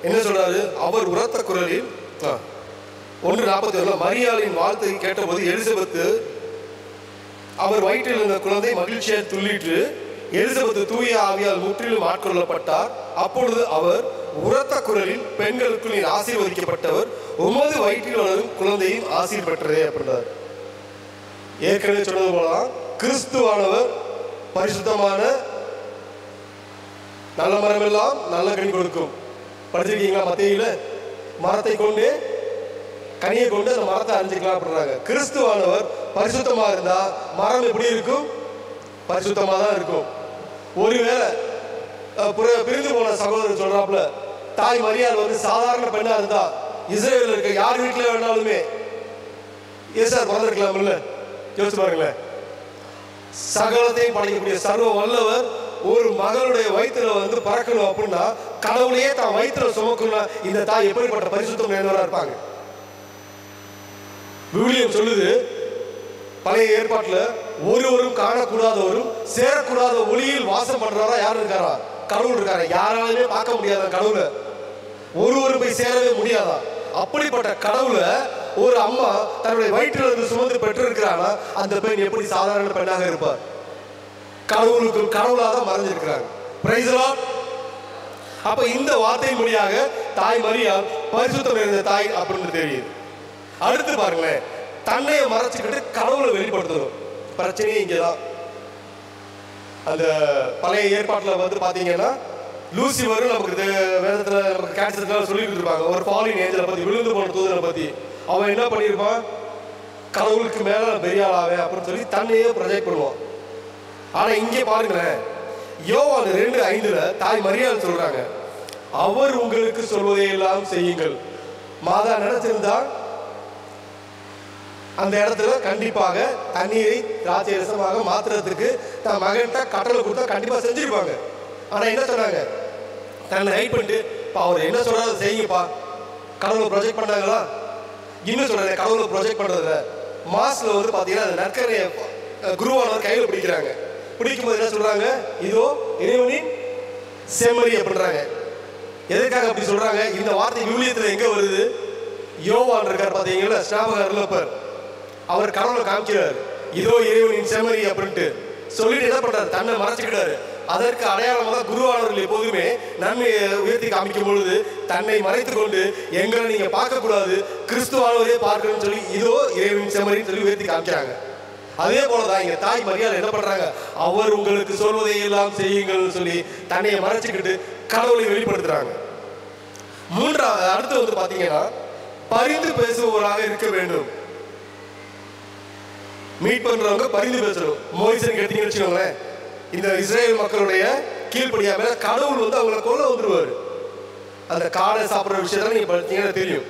என்ன சொல்றாரு? அவர் உரத்த குரலில் 1:41 மரியாளின் வாழ்த்தை கேட்டபோது எலிசபெத்து அவர் வயிற்றில் இருந்த குழந்தை மகிழ்ச்சியால் துள்ளிட்டு எலிசபெத்து தூய ஆவியால் முற்றிலும் ஆட்கொள்ளப்பட்டார். அப்பொழுது அவர் உரத்த குரலில், பெண்களுக்குள் நீர் ஆசீர்வதிக்கப்பட்டவர், உமது வயிற்றில் வளரும் குழந்தையும் ஆசீர் பெற்றதே அப்படின்னார். ஏற்கனவே சொன்னது போலதான் கிறிஸ்துவானவர் பரிசுத்தமான நல்ல மரம் எல்லாம் நல்ல கனி கொடுக்கும். படிச்சிருக்கீங்களா? மத்தேயுல மரத்தை கொண்டு கனியை கொண்டு அந்த மரத்தை அறிஞ்சிக்கலாம் அப்படின்றாங்க. கிறிஸ்துவானவர் பரிசுத்தமா இருந்தா மரம் எப்படி இருக்கும்? பரிசுத்தமா தான் இருக்கும். ஒருவேளை பிரிந்து போன சகோதரர் சொல்றாப்புல, தாய் மரியாள் வந்து சாதாரண பெண்ணா இருந்தா இஸ்ரேல் இருக்க யார் வீட்டுல வேணாலுமே ஏசார் பிறந்திருக்கலாம் இல்ல? யோசிச்சு பாருங்களேன். சகலத்தையும் படைக்கக்கூடிய சர்வ வல்லவர் ஒரு மகளுடைய வயிற்றுல வந்து பறக்கணும் அப்படின்னா, கடவுளையே தான் வயிற்றுல சுமக்கணும். இந்த தாய் எப்படிப்பட்ட பரிசுத்தம் நிறைந்தவரா இருப்பாங்க? விவிலியம் சொல்லுது, பழைய ஏற்பாட்டுல ஒருவரும் காணக்கூடாதவரும் சேரக்கூடாத ஒளியில் வாசம் பண்றவரா யாரும் இருக்காரா? கடவுள் இருக்காரு. யாராலுமே பார்க்க முடியாத கடவுளை ஒருவரும் போய் சேரவே முடியாதா? அப்படிப்பட்ட கடவுளை ஒரு அம்மா தன்னுடைய வயிற்றில் இருந்து சுமந்து பெற்றிருக்கிறானா, அந்த பெண் எப்படி சாதாரண பெண்ணாக இருப்பார்? கடவுளுக்கு கடவுளாக மறைஞ்சிருக்கிறாங்க. Price the Lord. அப்ப இந்த வார்த்தையின் மொழியாக தாய் மரியாள் பரிசுத்தம் நிறைந்த தாய் அப்படின்னு தெரியுது. அடுத்து பாருங்களேன், தன்னையை மறைச்சுக்கிட்டு கடவுளை வெளிப்படுத்தணும். பிரச்சனையே இங்கதான். அந்த பழைய ஏற்பாட்டில் வந்து பாத்தீங்கன்னா லூசிஃபர் நமக்கு வேதத்துல நமக்கு கேட்சதுக்காக சொல்லிட்டு இருப்பாங்க. ஒரு ஃபாலின் ஏஞ்சலை பத்தி, விழுந்து போன தூதனை பத்தி. அவன் என்ன பண்ணியிருப்பான்? கடவுளுக்கு மேல பெரிய ஆளாவே அப்படின்னு சொல்லி தன்னையே ப்ரொஜெக்ட் பண்ணுவான். ஆனா இங்கே பாருங்களேன், யோவான் 2:5 தாய் மரியாள் சொல்றாங்க, அவர் உங்களுக்கு சொல்வதை எல்லாம் செய்யுங்கள். மாதா நினைச்சிருந்தா அந்த இடத்துல கண்டிப்பாக தண்ணீரை திராட்சை ரசமாக மாத்துறதுக்கு தன் மகன்கிட்ட கட்டளை கொடுத்தா கண்டிப்பா செஞ்சிருப்பாங்க. ஆனா என்ன சொன்னாங்க? தன்னை ஹைட் பண்ணிட்டு, அவர் என்ன சொல்றாரு செய்யுங்கப்பா. கடவுளை ப்ரொஜெக்ட் பண்ணாங்களா? இன்னும் சொல்றேன், கடவுளை ப்ரொஜெக்ட் பண்றதுல மாஸ்ல வந்து பாத்தீங்கன்னா அந்த நற்கரையை குருவானவர் கையில பிடிக்கிறாங்க. பிடிக்கும்போது என்ன சொல்றாங்க? இதோ இறைவனின் செம்மறி அப்படின்றாங்க. எதுக்காக அப்படி சொல்றாங்க? இந்த வார்த்தை விவிலியத்துல எங்க வருது? யோவான் இருக்கார் பாத்தீங்களா, ஸ்நாபகர், அவர் கடவுளை காமிக்கிறார், இதோ இறைவனின் செம்மறி அப்படின்ட்டு சொல்லிட்டு என்ன பண்றாரு? தன்னை மறைச்சுக்கிட்டாரு. அதற்கு அடையாளமாக தான் குருவானவர்கள் எப்போதுமே நன்மையை உயர்த்தி காமிக்கும் பொழுது தன்னை மறைத்துக் கொண்டு, எங்களை நீங்க பார்க்க கூடாது, கிறிஸ்துவானவரே பார்க்கணும்னு சொல்லி இதோ இறைவனின் செம்மறின்னு சொல்லி உயர்த்தி காமிக்கிறாங்க. அதே போலதான் இங்க தாய் மரியாள் என்ன பண்றாங்க? அவர் உங்களுக்கு சொல்வதை எல்லாம் செய்யுங்கள் சொல்லி தன்னையை மறைச்சுக்கிட்டு கடவுளை வெளிப்படுத்துறாங்க. மூன்றாவது அடுத்து வந்து பாத்தீங்கன்னா, பரிந்து பேசுபவராக இருக்க வேண்டும். மீட் பண்றவங்க பரிந்து பேசணும். மோசேன்னு கேட்டீங்கன்னு வச்சுக்கோங்களேன், இந்த இஸ்ரேல் மக்களுடைய கீழ்ப்படியாம கடவுள் வந்து அவங்களை கொல்ல வந்துருவாரு. அந்த காடை சாப்பிட்ற விஷயத்துல நீங்க பார்த்தீங்கன்னா தெரியும்.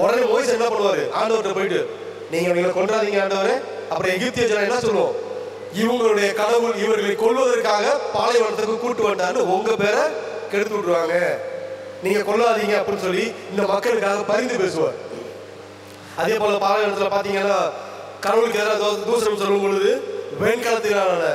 உடனே மோசே என்ன பண்ணுவாரு? ஆண்டவர்கிட்ட போயிட்டு, நீங்க கொன்றாதீங்க ஆண்டவரே. அப்புறம் எகிப்திய ஜனம் என்ன சொல்லுவோம்? இவங்களுடைய கடவுள் இவர்களை கொல்வதற்காக பாலைவனத்துக்கு கூட்டு வந்தான்னு உங்க பேரை கெடுத்து விட்டுருவாங்க, நீங்க கொல்லாதீங்க அப்படின்னு சொல்லி இந்த மக்களுக்காக பரிந்து பேசுவார். அதே போல பாலைவனத்துல பாத்தீங்கன்னா கடவுளுக்கு எதிராக தூசணம் சொல்லும் பொழுது வெண்கலத்திலான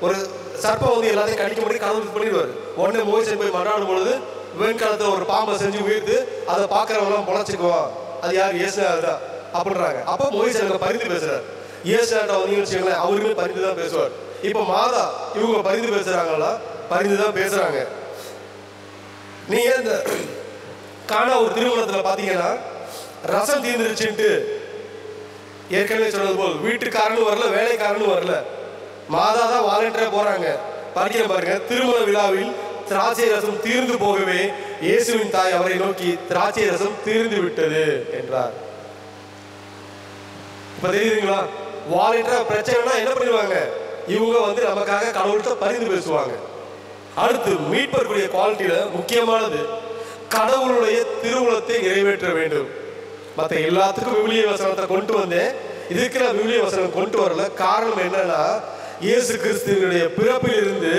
ஒரு சர்ப்பம் வந்து எல்லாத்தையும் கடிக்க முடியும் கடவுளுக்கு பண்ணிடுவார். உடனே மோசே போய் மன்றாடும் பொழுது வெண்கலத்துல ஒரு பாம்பை செஞ்சு உயிர்த்து அதை பார்க்கறவங்க பொழைச்சிக்குவான். அது யார்? இயேசுநாதர் தான் அப்படின்றாங்க. அப்போ மோசே பரிந்து பேசுறாரு. இயேசுநாதர் வந்து வச்சுக்கோங்களேன், அவருமே பரிந்து தான் பேசுவார். இப்போ மாதா இவங்க பரிந்து பேசுறாங்களா? பரிந்து தான் பேசுறாங்க. நீங்க இந்த காணா ஒரு திருமணத்துல பாத்தீங்கன்னா ரசம் தீர்ந்துருச்சுன்ட்டு ஏற்கனவே சொன்னது போல் வீட்டுக்காரனும் வரல, வேலைக்காரனும் வரல, மாதா தான் வாலண்டியரா போறாங்க. படிக்கிற பாருங்க, திருமண விழாவில் திராட்சை ரசம் தீர்ந்து போகவே இயேசுவின் தாய் அவரை நோக்கி, திராட்சை ரசம் தீர்ந்து விட்டது என்றார். இப்ப தெரியுதுங்களா? வாலண்டியரா பிரச்சனைனா என்ன பண்ணுவாங்க? இவங்க வந்து நமக்காக கடவுள்கிட்ட பரிந்து பேசுவாங்க. அடுத்து மீட்பர்களுடைய குவாலிட்டியில முக்கியமானது கடவுளுடைய திருவுளத்தை நிறைவேற்ற வேண்டும். மற்ற எல்லாத்துக்கும் விவிலிய வசனத்தை கொண்டு வந்தேன், இதுக்கு நான் விவிலிய வசனம் கொண்டு வரல. காரணம் என்னன்னா, இயேசு கிறிஸ்துவினுடைய பிறப்பிலிருந்து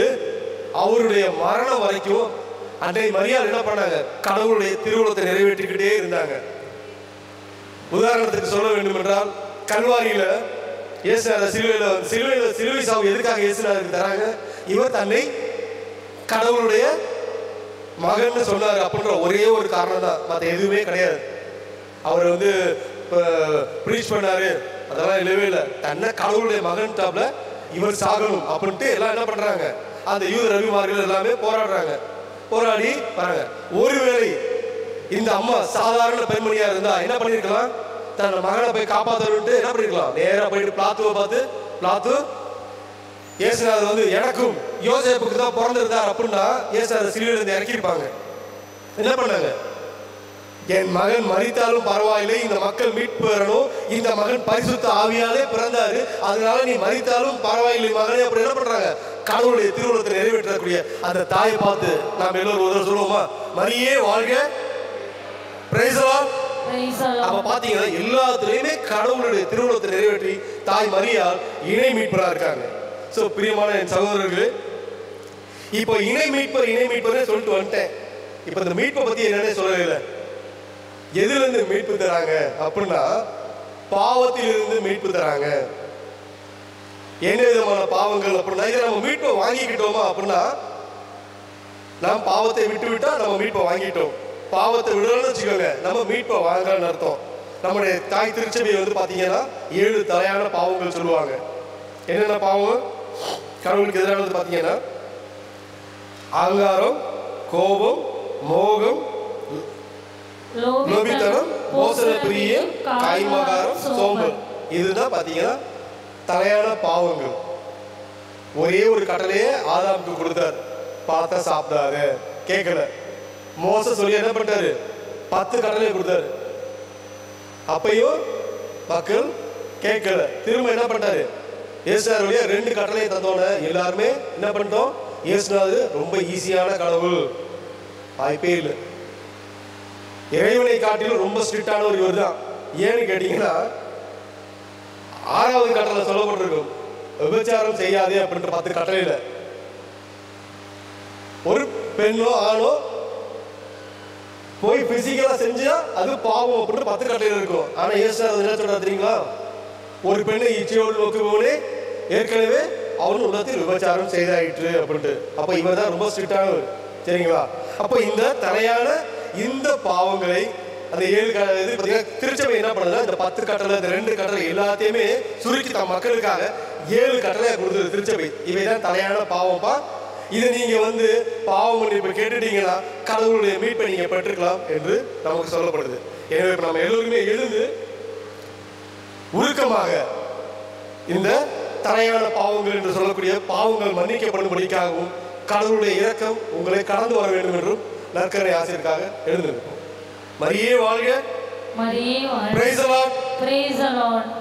அவருடைய மரணம் வரைக்கும் அன்றை மரியாள் என்ன பண்ணாங்க? கடவுளுடைய திருவுளத்தை நிறைவேற்றிக்கிட்டே இருந்தாங்க. உதாரணத்துக்கு சொல்ல வேண்டும் என்றால், கல்வாரியில இயேசுநாதர் சிலுவை சாவு எதுக்காக இயேசுநாதருக்கு தராங்க? இவர் தன்னை கடவுளுடைய மகன் சொன்னார் அப்படின்ற ஒரே ஒரு காரணம் தான், மற்ற எதுவுமே கிடையாது. அவர் வந்து ப்ரீச் பண்ணாரு, அதெல்லாம் இல்லவே இல்லை. தன்னை கடவுளுடைய மகன் டாப்ல இவர் சாகணும் அப்படின்ட்டு எல்லாம் என்ன பண்றாங்க, அந்த யூத ரவிமார்கள் எல்லாமே போராடுறாங்க. போராடி பாருங்க, ஒருவேளை இந்த அம்மா சாதாரண பெண்மணியா இருந்தா என்ன பண்ணிருக்கலாம், தன் மகனை போய் காப்பாற்றணும்ட்டு என்ன பண்ணிருக்கலாம், நேரா போயிட்டு பிளாத்துவை பார்த்து, பிளாத்து இயேசுநாதர் வந்து எனக்கும் யோசேப்புக்கு தான் பிறந்திருந்தார் அப்படின்னா இயேசுநாதர் சிலுவையில இருந்து இறக்கியிருப்பாங்க. என்ன பண்ணாங்க, என் மகன் மரித்தாலும் பரவாயில்லை, இந்த மக்கள் மீட்பு பெறணும், இந்த மகன் பரிசுத்த ஆவியாலே பிறந்தாரு, அதனால நீ மரித்தாலும் பரவாயில்லை மகனே அப்படி என்ன பண்றாங்க, கடவுளுடைய திருவுளத்தை நிறைவேற்றக்கூடிய அந்த தாயை பார்த்து நாம் எல்லோரும் ஒரு சொல்லுவோமா, மரியே வாழ்க, பிரைஸ் தி லார்ட். அப்ப பாத்தீங்கன்னா எல்லாத்துலயுமே கடவுளுடைய திருவுளத்தை நிறைவேற்றி தாய் மரியாள் இணை மீட்பரா இருக்காங்க. சோ பிரியமான என் சகோதரர்களே, இப்போ இணை மீட்பர்னே சொல்லிட்டு வந்துட்டேன். இப்ப இந்த மீட்பை பத்தி என்னன்னே சொல்லவே இல்லை. எதுல இருந்து மீட்பு தராங்க அப்படின்னா பாவத்திலிருந்து மீட்பு தராங்க. என்ன விதமான பாவங்கள் அப்படின்னா, இதை நம்ம மீட்பை வாங்கிக்கிட்டோமா அப்படின்னா, நாம் பாவத்தை விட்டு விட்டா நம்ம மீட்பை வாங்கிட்டோம், பாவத்தை விடலன்னு வச்சுக்கோங்க நம்ம மீட்பை வாங்கலான்னு அர்த்தம். நம்முடைய தாய் திருச்சபை வந்து பாத்தீங்கன்னா 7 தலையான பாவங்கள் சொல்லுவாங்க. என்னென்ன பாவம் கடவுளுக்கு எதிரானது பாத்தீங்கன்னா, அகங்காரம், கோபம், மோகம், லோபித்தனம், மோசன பிரியம், காய்மகாரம், சோம்பல். இதுதான் பாத்தீங்கன்னா தலையான பாவங்கள். ஒரே ஒரு கட்டளையே ஆதாமுக்கு கொடுத்தார், பார்த்தா சாப்பிடாரு, கேட்கல. மோச சொல்லி என்ன பண்ணிட்டாரு, 10 கட்டளையை கொடுத்தாரு, அப்பையும் மக்கள் கேட்கல. திரும்ப என்ன பண்ணாரு, இயேசுநாதர் வழியா 2 கட்டளையை தந்தோன்னு எல்லாருமே என்ன பண்ணிட்டோம், இயேசுநாதர் ரொம்ப ஈஸியான கடவுள், வாய்ப்பே இல்லை. இறைவனை காட்டிலும் ரொம்ப ஸ்ட்ரிக்டானவர் இவர் தான். ஏன்னு கேட்டீங்கன்னா 6வது கட்டளை சொல்லப்பட்டிருக்கும், விபச்சாரம் செய்யாதே அப்படின்ற 10 கட்டளையில ஒரு பெண்ணோ ஆணோ போய் பிசிக்கலா செஞ்சா அது பாவம் அப்படின்னு 10 கட்டளையில இருக்கும். ஆனா இயேசுநாதர் என்ன சொல்றாரு தெரியுங்களா, ஒரு பெண்ணை இச்சையோடு நோக்குபவனே ஏற்கனவே அவன் உள்ளத்தில் விபச்சாரம் செய்தாயிற்று அப்படின்ட்டு. அப்ப இவர் தான் ரொம்ப ஸ்ட்ரிக்டானவர், சரிங்களா? அப்ப இந்த தலையான இந்த பாவங்களை அந்த 7 இது பார்த்தீங்கன்னா திருச்சபை என்ன பண்ணுதுன்னா, இந்த 10 கட்டளை, இந்த 2 கட்டளை எல்லாத்தையுமே சுருக்கி தம் மக்களுக்காக 7 கட்டளையை கொடுத்தது திருச்சபை. இவைதான் தலையான பாவம்ப்பா, இதை நீங்க வந்து பாவம் மன்னிப்பு கேட்டுட்டீங்கன்னா கடவுளுடைய மீட்பை நீங்க பெற்றுக்கலாம் என்று நமக்கு சொல்லப்படுது. எனவே இப்ப நம்ம எல்லோருமே எழுந்து உருக்கமாக இந்த தலையான பாவங்கள் என்று சொல்லக்கூடிய பாவங்கள் மன்னிக்கப்படும்படிக்காகவும் கடவுளுடைய இரக்கம் உங்களை கடந்து வர வேண்டும் என்றும் நற்கரை ஆசிரியருக்காக எழுந்திருப்போம். மரியே வாழ்க, மரியே வாழ்க, price the Lord, price the Lord.